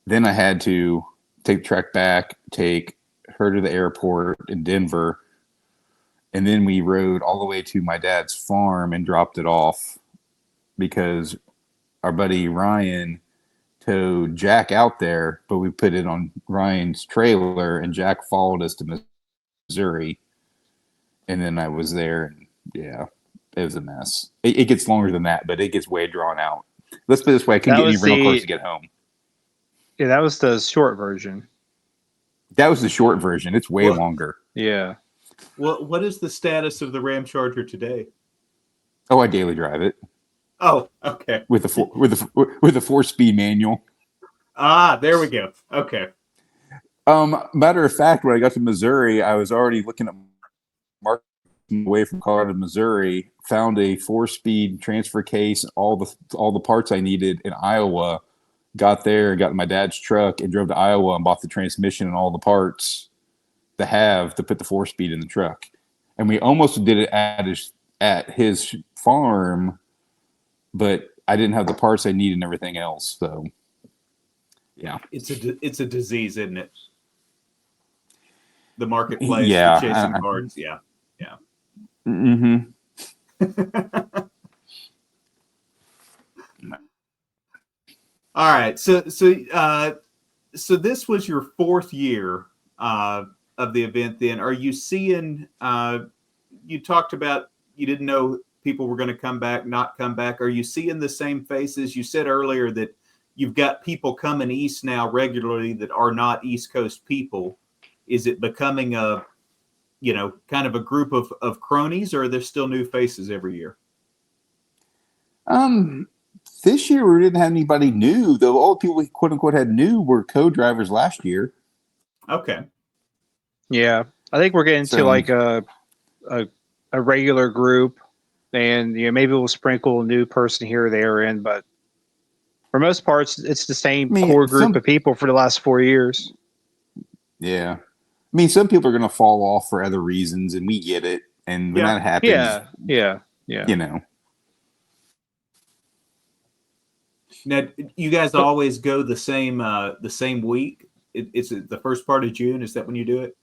Then I had to take the truck back, take her to the airport in Denver, and then we rode all the way to my dad's farm and dropped it off because our buddy Ryan towed Jack out there, but we put it on Ryan's trailer, and Jack followed us to Missouri. And then I was there, and yeah, it was a mess. It gets longer than that, but it gets way drawn out. Let's put it this way: I couldn't get any rental cars to get home. Yeah, that was the short version. That was the short version. It's way longer. Yeah. Well, what is the status of the Ram Charger today? Oh, I daily drive it. Oh, okay. With a 4-speed manual. Ah, there we go. Okay. Matter of fact, when I got to Missouri, I was already looking at marking away from Colorado to Missouri. Found a 4-speed transfer case, all the parts I needed in Iowa. Got there, got in my dad's truck, and drove to Iowa and bought the transmission and all the parts to put the 4-speed in the truck. And we almost did it at his farm, but I didn't have the parts I needed and everything else. So, yeah, it's a disease, isn't it? The marketplace, the chasing parts, yeah. Mm-hmm. All right, so this was your fourth year of the event. Then, are you seeing? You talked about you didn't know people were going to come back, not come back. Are you seeing the same faces? You said earlier that you've got people coming east now regularly that are not East Coast people. Is it becoming kind of a group of cronies, or are there still new faces every year? This year we didn't have anybody new, though. All the people we quote unquote had new were co-drivers last year. Okay. Yeah, I think we're getting to like a regular group, and maybe we'll sprinkle a new person here or there in, but for most parts, it's the same core group of people for the last 4 years. Yeah, I mean, some people are going to fall off for other reasons, and we get it. And when that happens, yeah. Now, you guys always go the same week. It's the first part of June. Is that when you do it?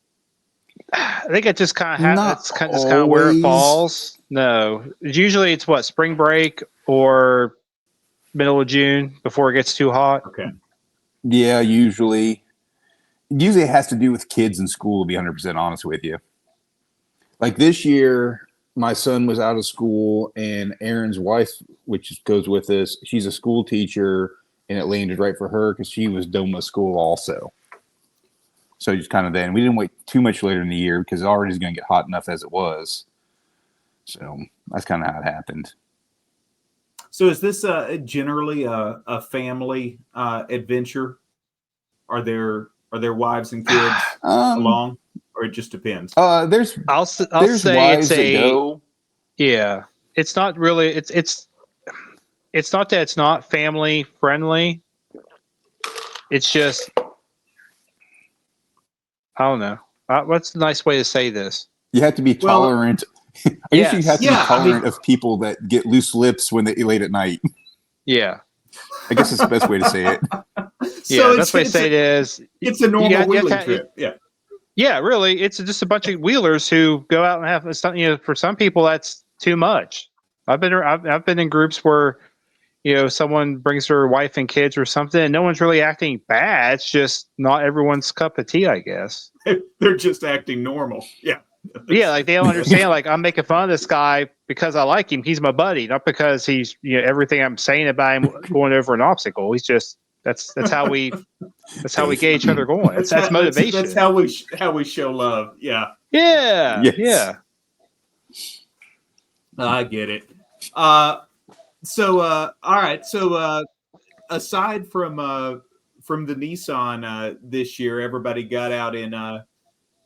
I think it just kind of that's kind of where it falls. No, usually it's spring break or middle of June before it gets too hot. Okay. Yeah, usually it has to do with kids in school. To be 100% honest with you, like this year, my son was out of school, and Aaron's wife, which goes with us, she's a school teacher, and it landed right for her because she was done with school also. So just kind of then. We didn't wait too much later in the year because it already is going to get hot enough as it was. So that's kind of how it happened. So is this generally a family adventure? Are there wives and kids along, or it just depends? There's I'll say wives it's that go. Yeah. It's not really. It's not that it's not family friendly. It's just I don't know. What's a nice way to say this? You have to be tolerant. I guess you have to be tolerant of people that get loose lips when they late at night. Yeah. I guess it's the best way to say it. Yeah, the best way to say it is it's a normal wheeling trip. Yeah. Yeah, really. It's just a bunch of wheelers who go out and have some, for some people that's too much. I've been in groups where, someone brings their wife and kids or something and no one's really acting bad. It's just not everyone's cup of tea, I guess. They're just acting normal. Yeah. Yeah, like they don't understand. Like I'm making fun of this guy because I like him. He's my buddy, not because he's everything I'm saying about him going over an obstacle. He's just that's how we get each other going. That's motivation. That's how we show love. Yeah. Yeah. Yes. Yeah. I get it. All right. So aside from the Nissan this year, everybody got out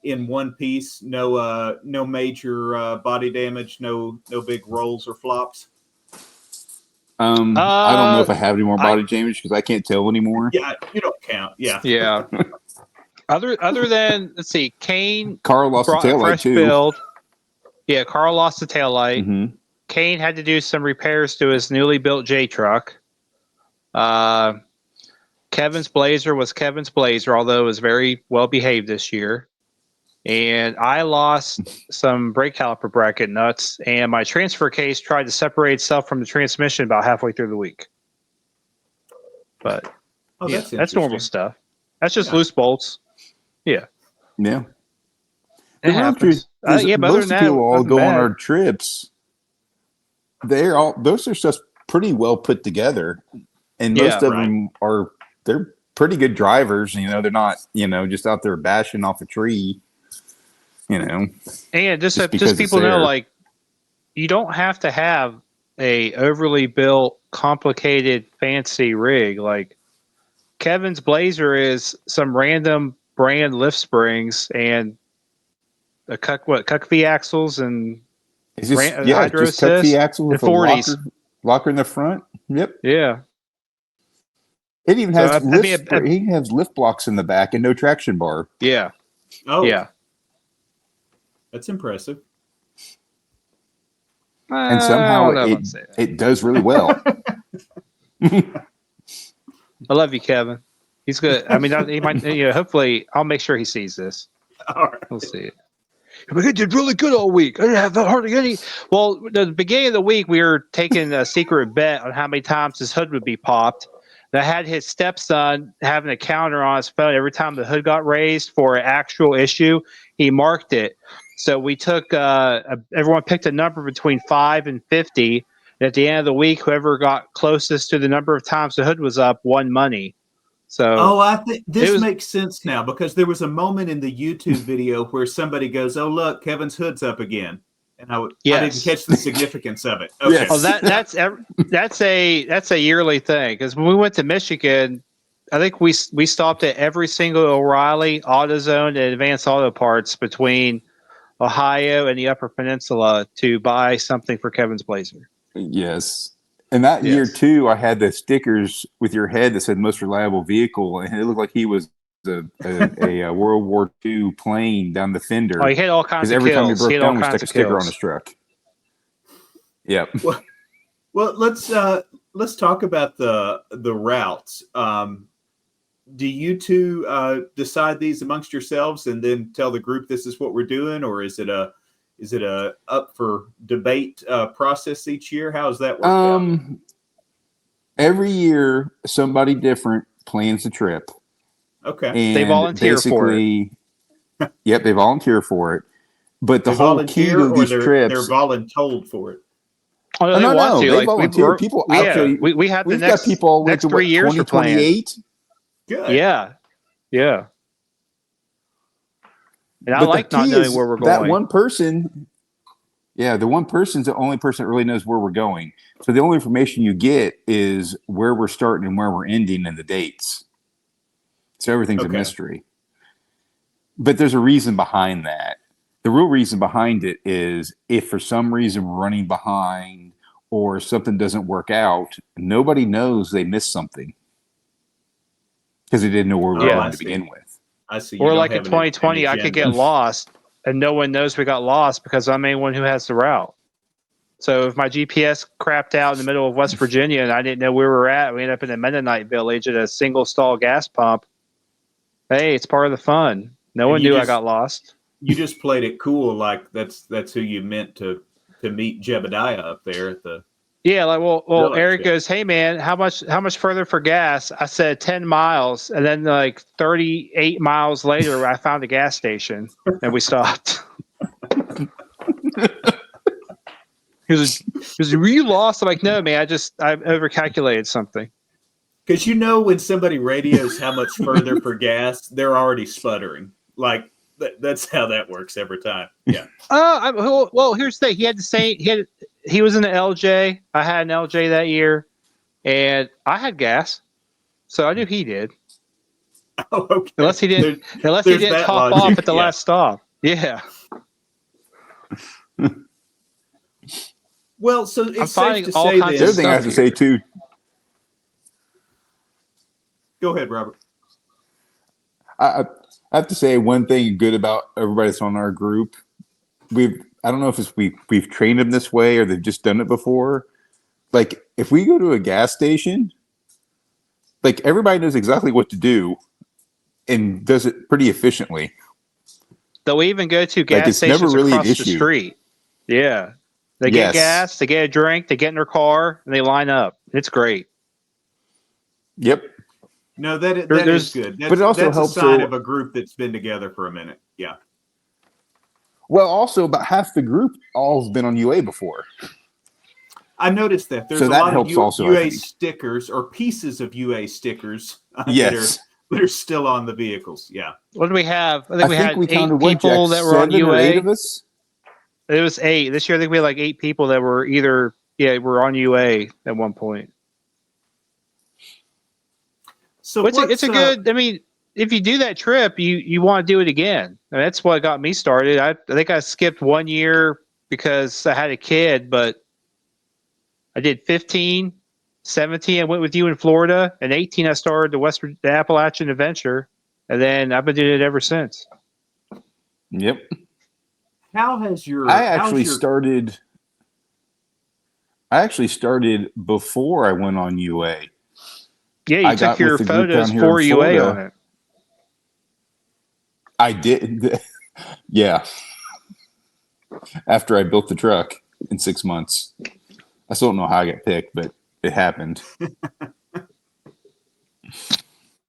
in one piece. No major body damage. No big rolls or flops. I don't know if I have any more body damage because I can't tell anymore. Yeah, you don't count. Yeah. Yeah. Other than let's see, Kane. Carl lost the taillight too. Build. Yeah, Carl lost the taillight. Mm-hmm. Kane had to do some repairs to his newly built J truck. Kevin's Blazer was Kevin's Blazer, although it was very well behaved this year. And I lost some brake caliper bracket nuts, and my transfer case tried to separate itself from the transmission about halfway through the week. But that's normal stuff. That's just loose bolts. Yeah. Yeah. It happens. Most people all go on our trips. Those are just pretty well put together, and most of them they're pretty good drivers. They're not just out there bashing off a tree. And just people know, like, you don't have to have a overly built, complicated, fancy rig. Like Kevin's Blazer is some random brand lift springs and a cuck V axles and just cuck V axle with a locker in the front. Yep. Yeah. It even has he has lift blocks in the back and no traction bar. Yeah. Oh yeah. That's impressive. And somehow it does really well. I love you, Kevin. He's good. I mean, he might. Hopefully, I'll make sure he sees this. All right. We'll see it. But he did really good all week. I didn't have hardly any. Well, the beginning of the week, we were taking a secret bet on how many times his hood would be popped. And I had his stepson having a counter on his phone every time the hood got raised for an actual issue. He marked it. So we took everyone picked a number between 5 and 50. And at the end of the week, whoever got closest to the number of times the hood was up won money. So I think this makes sense now because there was a moment in the YouTube video where somebody goes, "Oh look, Kevin's hood's up again," and I didn't catch the significance of it. Okay. Yes. Oh, that's a yearly thing because when we went to Michigan, I think we stopped at every single O'Reilly, AutoZone, and Advanced Auto Parts between Ohio and the Upper Peninsula to buy something for Kevin's Blazer. Yes. And that year, too, I had the stickers with your head that said most reliable vehicle, and it looked like he was a World War II plane down the fender. Oh, he had all kinds of every kills. time he broke down, we stuck a sticker on his truck. Yep. Well, let's talk about the routes. Do you two decide these amongst yourselves and then tell the group this is what we're doing, or is it a up for debate process each year? How does that work out? Every year, somebody different plans the trip. Okay. And they volunteer for it. Yep, they volunteer for it. But the They whole key volunteer to or these they're trips. voluntold for it. Oh, Oh, they want no, to. they Like volunteer. People actually. we have the We've next got people all the way next to 3 years we're playing. 2028. Good. Yeah, yeah. And I But the like not key knowing is where we're that going. one person. Yeah, the one person's the only person that really knows where we're going. So the only information you get is where we're starting and where we're ending and the dates. So everything's a mystery. But there's a reason behind that. The real reason behind it is if for some reason we're running behind or something doesn't work out, nobody knows they missed something because they didn't know where we were going to begin with. I see. Or like in 2020, I could get lost and no one knows we got lost because I'm the only one who has the route. So if my GPS crapped out in the middle of West Virginia and I didn't know where we were at, we ended up in a Mennonite village at a single stall gas pump. Hey, it's part of the fun. No one knew I got lost. You just played it cool, like that's who you meant to meet Jebediah up there at the. Yeah, like well, Eric yeah. goes, "Hey man, how much further for gas?" I said 10 miles, and then like 38 miles later, I found a gas station and we stopped. He was, were you lost? I'm like, no, man, I overcalculated something. Because when somebody radios how much further for gas, they're already sputtering. Like that's how that works every time. Yeah. Well, here's the thing. He had the same. He was in the LJ. I had an LJ that year, and I had gas, so I knew he did. Oh, okay. Unless he didn't top off at the last stop. Yeah. Well, so it's safe to all say kinds this. The other thing I have to say too. Go ahead, Robert. I have to say one thing good about everybody that's on our group. I don't know if we've trained them this way or they've just done it before. Like if we go to a gas station, like everybody knows exactly what to do and does it pretty efficiently. They'll even go to gas it's stations never really an across the issue. street. Yeah. They get gas, they get a drink, they get in their car, and they line up. It's great. Yep. No, that is good. But it also that's helps a sign of a group that's been together for a minute. Yeah. Well, also about half the group all's been on UA before. I noticed that there's a lot of UA stickers or pieces of UA stickers yes. that are still on the vehicles. Yeah. What do we have? I think we had 8 counted people that were on UA. Or 8 of us? It was 8. This year I think we had like 8 people that were were on UA at one point. So it's a good. I mean, if you do that trip, you want to do it again. And that's what got me started. I think I skipped 1 year because I had a kid, but I did 15, 17. I went with you in Florida, and 18 I started the Appalachian Adventure, and then I've been doing it ever since. Yep. How has your? I actually started before I went on UA. Yeah, you took your photos for UA on it. I did. Yeah. After I built the truck in 6 months. I still don't know how I got picked, but it happened.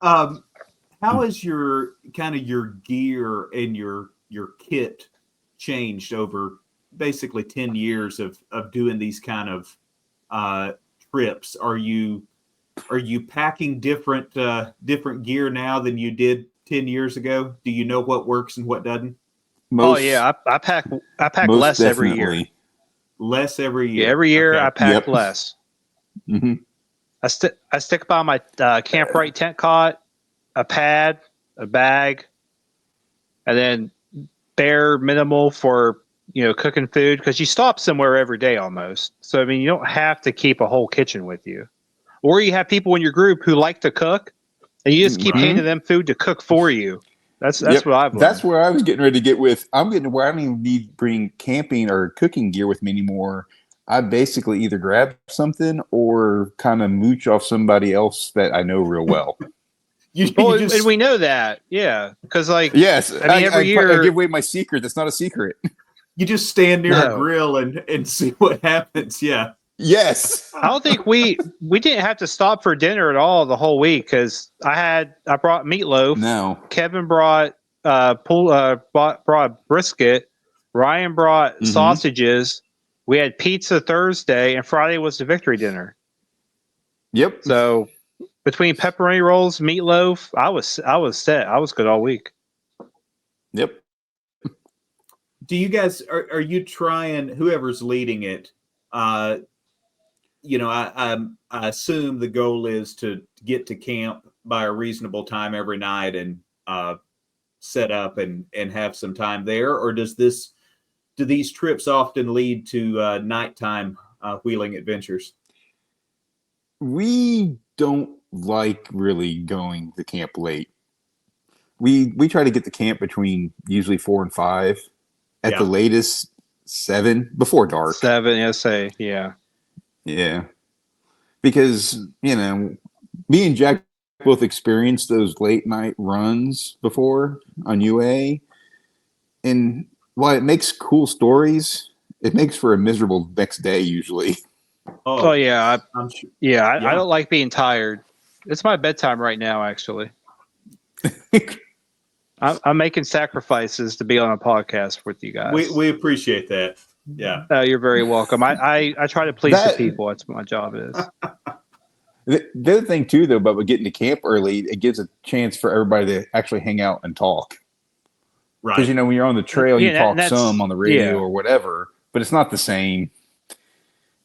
How has your gear and your kit changed over basically 10 years of doing these kind of trips? Are you packing different gear now than you did 10 years ago? Do you know what works and what doesn't? I pack less every year. Less every year. Yeah, every year okay. I pack less. Mm-hmm. I stick by my Camp Right tent cot, a pad, a bag, and then bare minimal for cooking food, because you stop somewhere every day almost. So I mean, you don't have to keep a whole kitchen with you, or you have people in your group who like to cook, and you just keep handing them food to cook for you. That's what I've learned. That's where I was getting ready to get with. I'm getting to where I don't even need to bring camping or cooking gear with me anymore. I basically either grab something or kind of mooch off somebody else that I know real well. And we know that, yeah, because yes, I mean, every year I give away my secret. That's not a secret. You just stand near a grill and see what happens. Yeah. Yes. I don't think we didn't have to stop for dinner at all the whole week, because I brought meatloaf. No. Kevin brought brought brisket. Ryan brought Mhm. sausages. We had pizza Thursday, and Friday was the victory dinner. Yep. So between pepperoni rolls, meatloaf, I was set. I was good all week. Yep. Do you guys are you trying, whoever's leading it? I assume the goal is to get to camp by a reasonable time every night and set up and have some time there, or do these trips often lead to nighttime wheeling adventures? We don't like really going to camp late. We try to get to camp between usually 4 and 5, at the latest 7 before dark. 7, say, yeah. Yeah, because me and Jack both experienced those late night runs before on UA, and while it makes cool stories, it makes for a miserable next day usually. Oh yeah, I'm sure. I don't like being tired. It's my bedtime right now, actually. I'm making sacrifices to be on a podcast with you guys. We appreciate that. Yeah. You're very welcome. I try to please the people. That's what my job is. The other thing too, though, about getting to camp early, it gives a chance for everybody to actually hang out and talk. Right. Because when you're on the trail, you talk some on the radio yeah. or whatever, but it's not the same.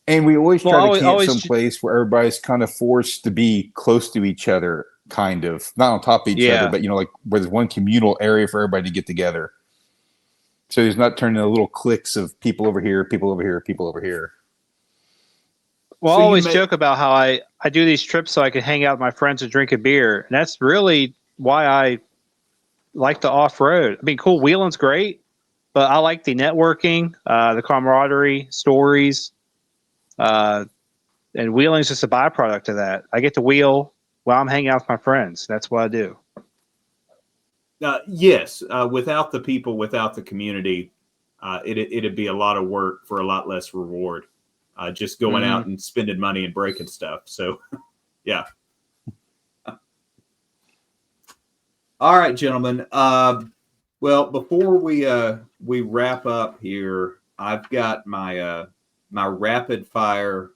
And we always try to camp someplace where everybody's kind of forced to be close to each other, kind of not on top of each other, but like where there's one communal area for everybody to get together. So there's not turning into little cliques of people over here, people over here, people over here. Well, I always joke about how I do these trips so I can hang out with my friends and drink a beer. And that's really why I like the off-road. I mean, cool, wheeling's great, but I like the networking, the camaraderie, stories, and wheeling's just a byproduct of that. I get to wheel while I'm hanging out with my friends. That's what I do. Yes, without the people, without the community, it'd be a lot of work for a lot less reward. Just going out and spending money and breaking stuff. So, yeah. All right, gentlemen. Well, before we wrap up here, I've got my my rapid fire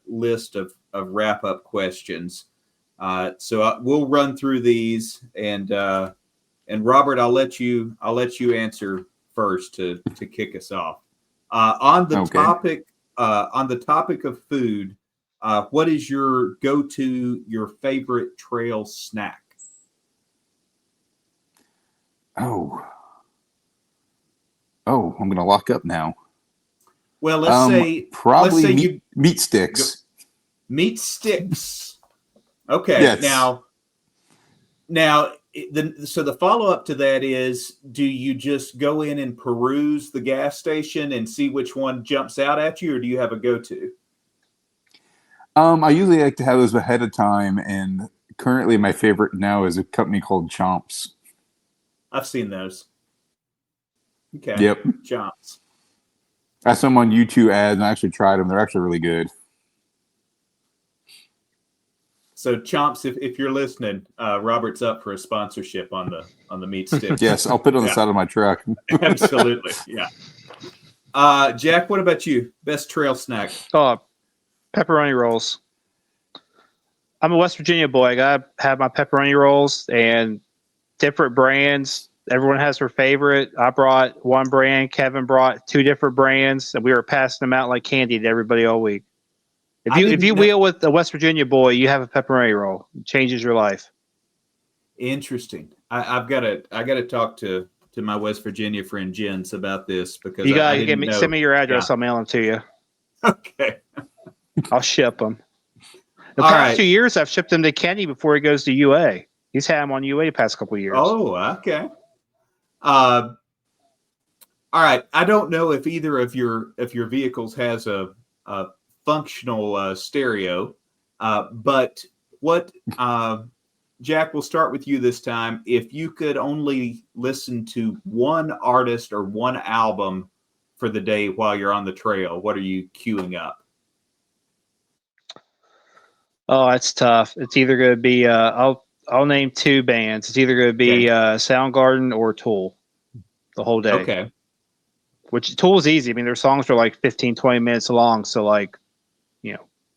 list of wrap up questions. So we'll run through these, and Robert, I'll let you answer first to kick us off. On the topic of food, what is your favorite trail snack? Oh, I'm going to lock up now. Well, let's say meat sticks. Meat sticks. Okay. Yes. Now, so the follow up to that is: do you just go in and peruse the gas station and see which one jumps out at you, or do you have a go to? I usually like to have those ahead of time, and currently my favorite now is a company called Chomps. I've seen those. Okay. Yep. Chomps. I saw them on YouTube ads and I actually tried them. They're actually really good. So Chomps, if you're listening, Robert's up for a sponsorship on the meat sticks. Yes, I'll put it on the side of my truck. Absolutely. Yeah. Jack, what about you? Best trail snack? Pepperoni rolls. I'm a West Virginia boy. I gotta have my pepperoni rolls and different brands. Everyone has their favorite. I brought one brand. Kevin brought 2 different brands, and we were passing them out like candy to everybody all week. If you wheel with a West Virginia boy, you have a pepperoni roll. It changes your life. Interesting. I gotta talk to my West Virginia friend Jens about this, because you gotta send me your address. Yeah. I'll mail them to you. Okay. I'll ship them. The past 2 years, I've shipped them to Kenny before he goes to UA. He's had them on UA the past couple of years. Oh, okay. All right. I don't know if either of your vehicles has a functional stereo, but what Jack, we'll start with you this time. If you could only listen to one artist or one album for the day while you're on the trail, what are you queuing up? Oh, that's tough. It's either going to be I'll name 2 bands. It's either going to be Soundgarden or Tool the whole day. Okay. which Tool's easy. I mean, their songs are like 15, 20 minutes long. So like,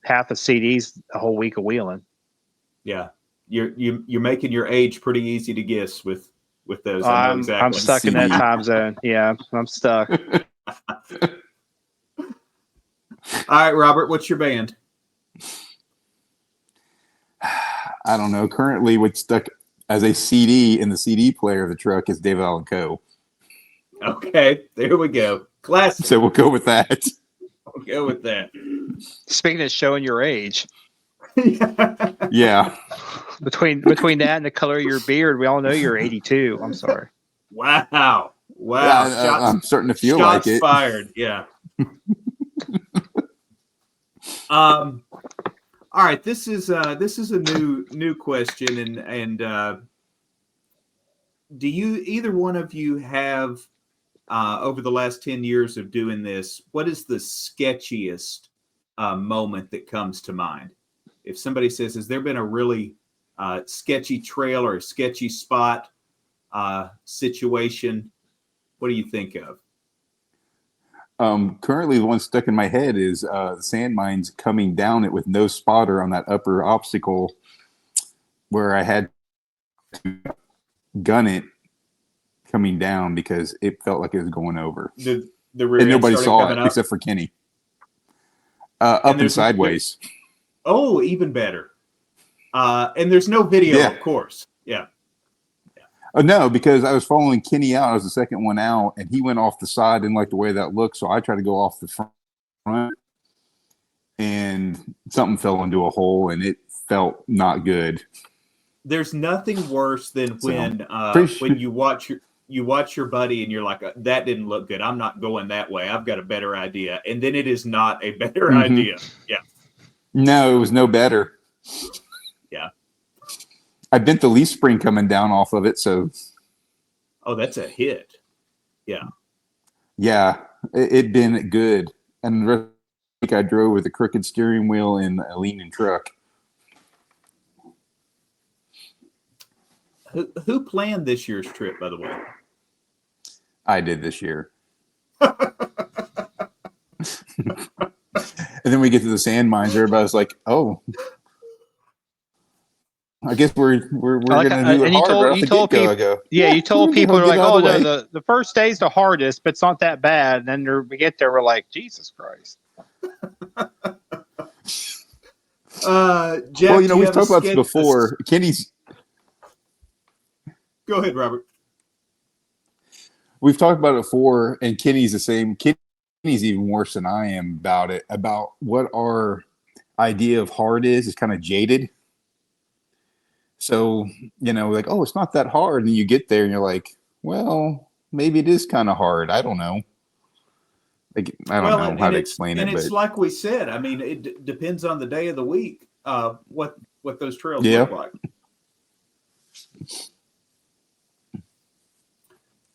half a CD's a whole week of wheeling. Yeah. You're making your age pretty easy to guess with those. I know exactly. I'm stuck in that time zone. Yeah, I'm stuck. All right, Robert, what's your band? I don't know. Currently, what's stuck as a CD in the CD player of the truck is David Allen Coe. Okay, there we go. Classic. So we'll go with that. We'll go with that. Speaking of showing your age, Yeah. between that and the color of your beard, we all know you're 82. I'm sorry. Wow. Yeah, I'm starting to feel like it. Shots fired. Yeah. All right. This is a new question, and do you either one of you have over the last 10 years of doing this? What is the sketchiest moment that comes to mind? If somebody says, "Has there been a really sketchy trail or a sketchy spot situation?" What do you think of? Currently, the one stuck in my head is the sand mines coming down it with no spotter on that upper obstacle, where I had to gun it coming down because it felt like it was going over. The rear and nobody end saw coming it up? except for Kenny. Up and sideways. Oh, even better. And there's no video, Yeah. of course. Yeah. Oh, no, because I was following Kenny out. I was the second one out, and he went off the side. Didn't like the way that looked, so I tried to go off the front, and something fell into a hole, and it felt not good. There's nothing worse than when you watch your buddy and you're like, that didn't look good. I'm not going that way. I've got a better idea, and then it is not a better idea. Yeah. No, it was no better. Yeah. I bent the leaf spring coming down off of it, so. Oh, that's a hit. Yeah. Yeah, it'd been good. And the rest of the week I drove with a crooked steering wheel and a leaning truck. Who planned this year's trip, by the way? I did this year. And then we get to the sand mines. Everybody's like, "Oh, I guess we're Like, gonna do it hard right off the get-go." I go, yeah, you told people, they're like, "Oh way." no, the first day's the hardest, but it's not that bad." And then we get there, we're like, "Jesus Christ." Jack, well, we've talked about this before. Kenny's. Go ahead, Robert. We've talked about it before, and Kenny's the same. Kenny's even worse than I am about it. About what our idea of hard is kind of jaded. So, like, oh, it's not that hard. And you get there and you're like, well, maybe it is kind of hard. I don't know. Like, I don't know how to explain it. And it's like we said, I mean, it depends on the day of the week, what those trails look like.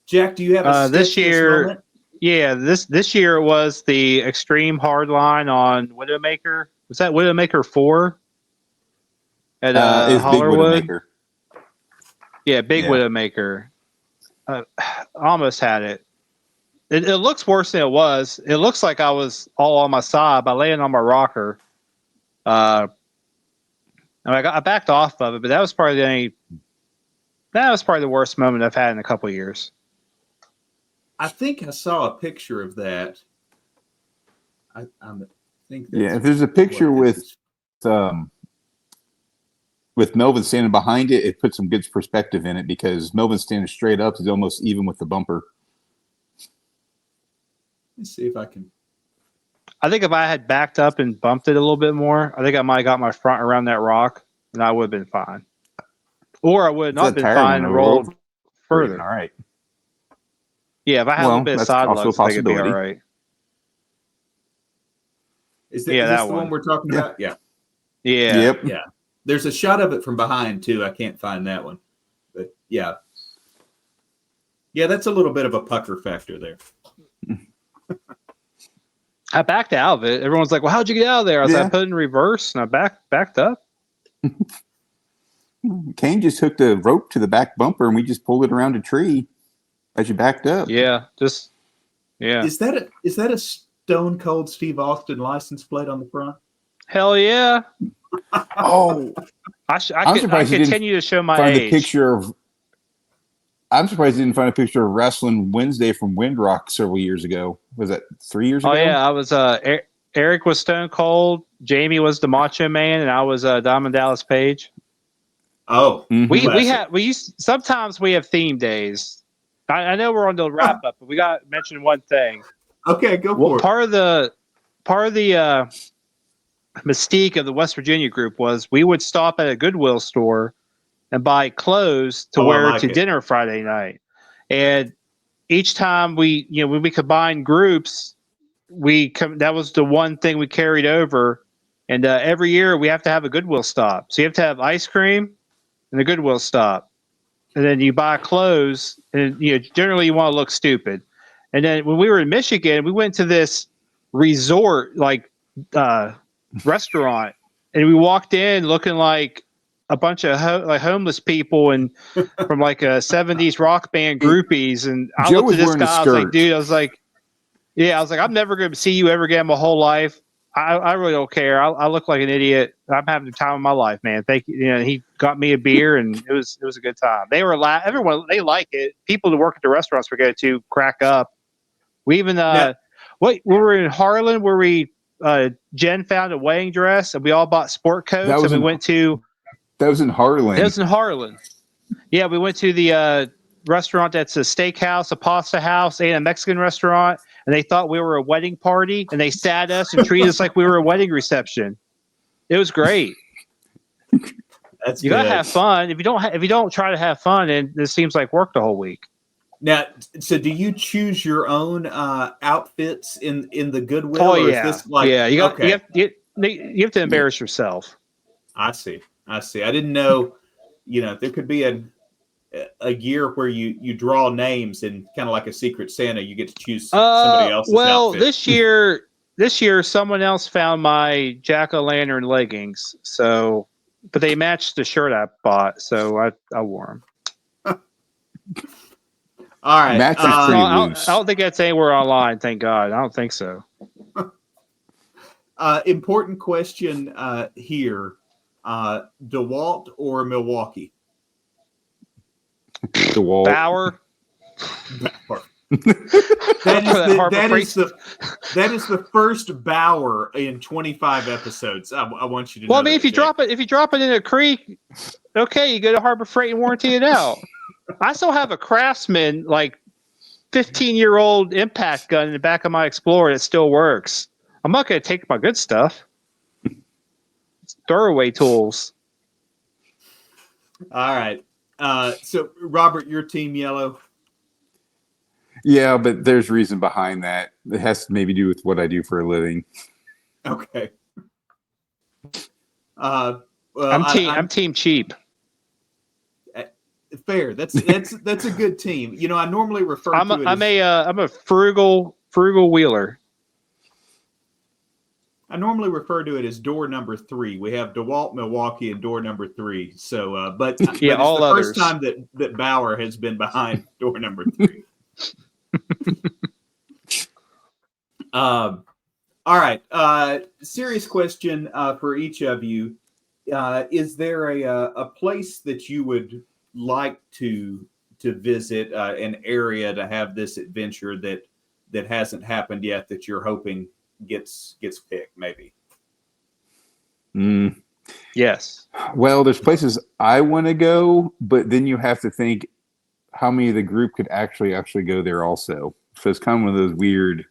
Jack, do you have a this year? moment? Yeah, this year it was the extreme hard line on Widowmaker. Was that Widowmaker 4? At it's Big Hollerwood? Widowmaker. Yeah, Big Widowmaker. Almost had it. It looks worse than it was. It looks like I was all on my side by laying on my rocker. I backed off of it, but that was probably the worst moment I've had in a couple of years. I think I saw a picture of that. I think that's if there's a picture with Melvin standing behind it, it puts some good perspective in it because Melvin standing straight up is almost even with the bumper. Let's see if I can. I think if I had backed up and bumped it a little bit more, I think I might have got my front around that rock, and I would have been fine. Or I would not have been fine and rolled further. All right. Yeah, if I had a little bit of side looks, I think it'd be all right. Is this the one we're talking about? Yeah. Yeah. Yep. Yeah. There's a shot of it from behind, too. I can't find that one. But, yeah. Yeah, that's a little bit of a pucker factor there. I backed out of it. Everyone's like, well, how'd you get out of there? I was like, I put it in reverse, and I backed up. Kane just hooked a rope to the back bumper, and we just pulled it around a tree as you backed up. Yeah, just Yeah. Is that a Stone Cold Steve Austin license plate on the front? Hell yeah. Oh, I I'm surprised you didn't continue to show my find age. the picture of. I'm surprised you didn't find a picture of Wrestling Wednesday from Windrock several years ago. Was that 3 years ago? Oh yeah, I was Eric was Stone Cold, Jamie was the Macho Man, and I was Diamond Dallas Page. Oh, Sometimes we have theme days. I know we're on the wrap up, but we got to mention one thing. Okay, go for it. Part of the mystique of the West Virginia group was we would stop at a Goodwill store and buy clothes to wear to dinner Friday night. And each time when we combined groups, that was the one thing we carried over. And every year we have to have a Goodwill stop. So you have to have ice cream and a Goodwill stop. And then you buy clothes, and generally you want to look stupid. And then when we were in Michigan, we went to this resort restaurant, and we walked in looking like a bunch of homeless people and from like a 70s rock band groupies. And I looked at this guy, I was like, dude, I was like, I'm never going to see you ever again my whole life. I really don't care. I look like an idiot. I'm having the time of my life, man. Thank you. He got me a beer, and it was a good time. They were everyone, they like it. People that work at the restaurants we go to crack up. We even we were in Harlan where Jen found a wedding dress, and we all bought sport coats. That was in Harlan. It was in Harlan. Yeah, we went to the restaurant that's a steakhouse, a pasta house, and a Mexican restaurant, and they thought we were a wedding party, and they sat us and treated us like we were a wedding reception. It was great. That's you gotta have fun. If you don't try to have fun, and this seems like work the whole week. Now, so do you choose your own outfits in the Goodwill? Oh or yeah, is this like, you have to embarrass yourself. I see. I didn't know. There could be a year where you draw names and kind of like a Secret Santa, you get to choose somebody else's outfit. this year someone else found my jack-o'-lantern leggings. So, but they matched the shirt I bought, so I wore them. All right. I don't think that's anywhere online. Thank God. I don't think so. Important question here: DeWalt or Milwaukee? DeWalt. Bauer. That is the first Bauer in 25 episodes. I want you to know. Well, I mean, if you drop it in a creek, okay, you go to Harbor Freight and warranty it out. I still have a Craftsman 15-year-old impact gun in the back of my Explorer that still works. I'm not going to take my good stuff. It's throwaway tools. All right. So, Robert, your team yellow. Yeah, but there's reason behind that. It has to maybe do with what I do for a living. Okay. I'm team cheap. Fair. That's a good team. I normally refer to it I'm a frugal wheeler. I normally refer to it as door number 3. We have DeWalt, Milwaukee, and door number 3. So, but it's all the others. First time that Bauer has been behind door number 3. All right. Serious question for each of you. Is there a place that you would like to visit, an area to have this adventure that hasn't happened yet that you're hoping gets picked, maybe? Yes. Well, there's places I want to go, but then you have to think how many of the group could actually go there also. So it's kind of one of those weird,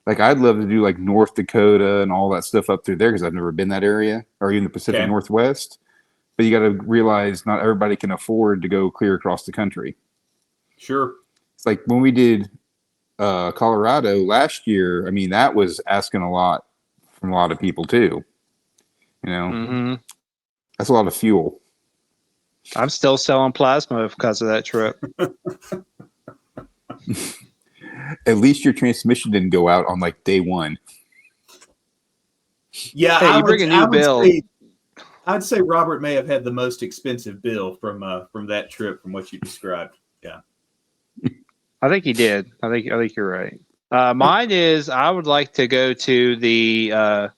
like I'd love to do like North Dakota and all that stuff up through there because I've never been that area, or even the Pacific Northwest. But you got to realize not everybody can afford to go clear across the country. Sure. It's like when we did Colorado last year, I mean, that was asking a lot from a lot of people too. That's a lot of fuel. I'm still selling plasma because of that trip. At least your transmission didn't go out on like day one. Yeah, hey, you bring a new bill. I'd say Robert may have had the most expensive bill from that trip, from what you described. Yeah. I think he did. I think you're right. Mine is I would like to go to the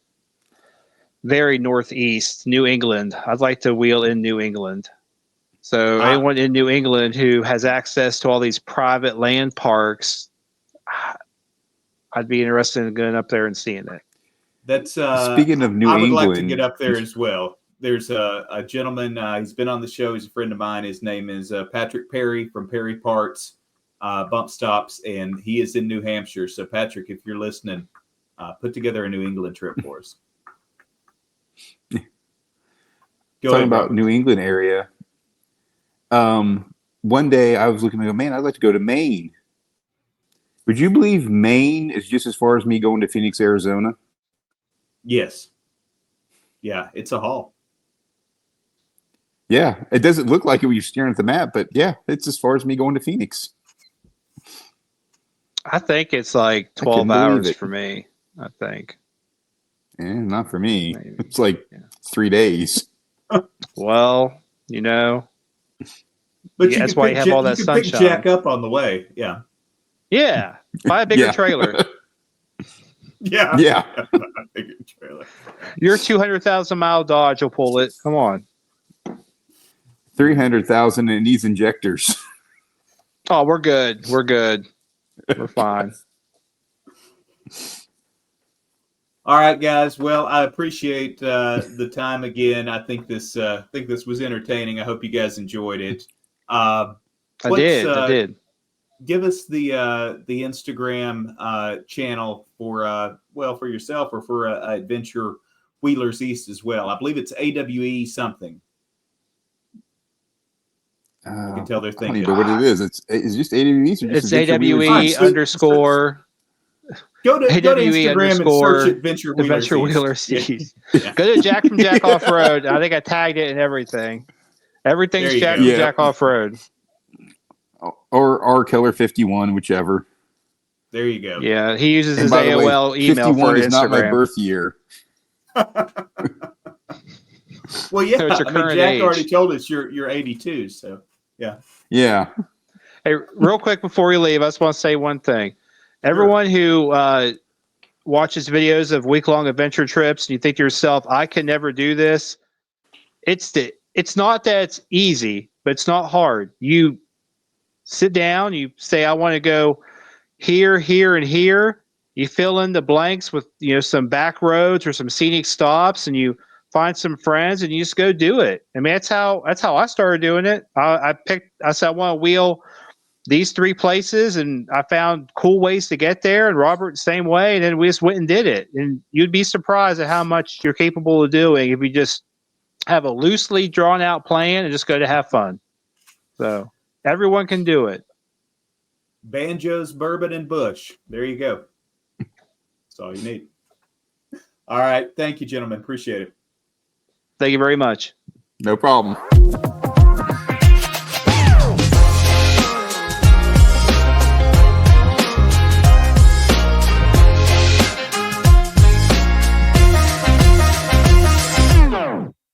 very northeast, New England. I'd like to wheel in New England. So anyone in New England who has access to all these private land parks, I'd be interested in going up there and seeing it. That's speaking of New I would England, like to get up there as well. There's a gentleman. He's been on the show. He's a friend of mine. His name is Patrick Perry from Perry Parts Bump Stops, and he is in New Hampshire. So, Patrick, if you're listening, put together a New England trip for us. Talking about New England area. One day I was looking and go, man, I'd like to go to Maine. Would you believe Maine is just as far as me going to Phoenix, Arizona? Yes. Yeah, it's a haul. Yeah, it doesn't look like it when you're staring at the map, but yeah, it's as far as me going to Phoenix. I think it's like 12 hours for me, I think. Not for me. Maybe. It's like 3 days. Well, you know. But that's why you have all that sunshine. Pick Jack up on the way. Yeah. Yeah. Buy a bigger trailer. Yeah. Yeah. Bigger trailer. Your 200,000-mile Dodge will pull it. Come on. 300,000 and it needs injectors. Oh, we're good. We're good. We're fine. All right, guys. Well, I appreciate the time again. I think this was entertaining. I hope you guys enjoyed it. I did. Give us the Instagram channel for yourself or for Adventure Wheelers East as well. I believe it's AWE something. I can tell they're thinking. I don't even know what it is. It's just AWE. It's AWE underscore. Go to Instagram underscore and search Adventure Wheelers East. Yeah. Go to Jack from Jack Off Road. I think I tagged it and everything. Everything's Jack from Jack Off Road. Or Keller 51, whichever. There you go. Yeah, he uses his AOL email 51 for is Instagram. not my birth year. Well, yeah. So Jack already told us you're 82, so yeah. Yeah. Hey, real quick before we leave, I just want to say one thing. Everyone who watches videos of week-long adventure trips, and you think to yourself, I can never do this. It's not that it's easy, but it's not hard. You sit down, you say, I want to go here, here, and here. You fill in the blanks with some back roads or some scenic stops, and you find some friends, and you just go do it. I mean, that's how I started doing it. I said I want to wheel these 3 places, and I found cool ways to get there, and Robert same way, and then we just went and did it. And you'd be surprised at how much you're capable of doing if you just have a loosely drawn out plan and just go to have fun. So everyone can do it. Banjos, Bourbon, and Bush. There you go. That's all you need. All right. Thank you, gentlemen. Appreciate it. Thank you very much. No problem.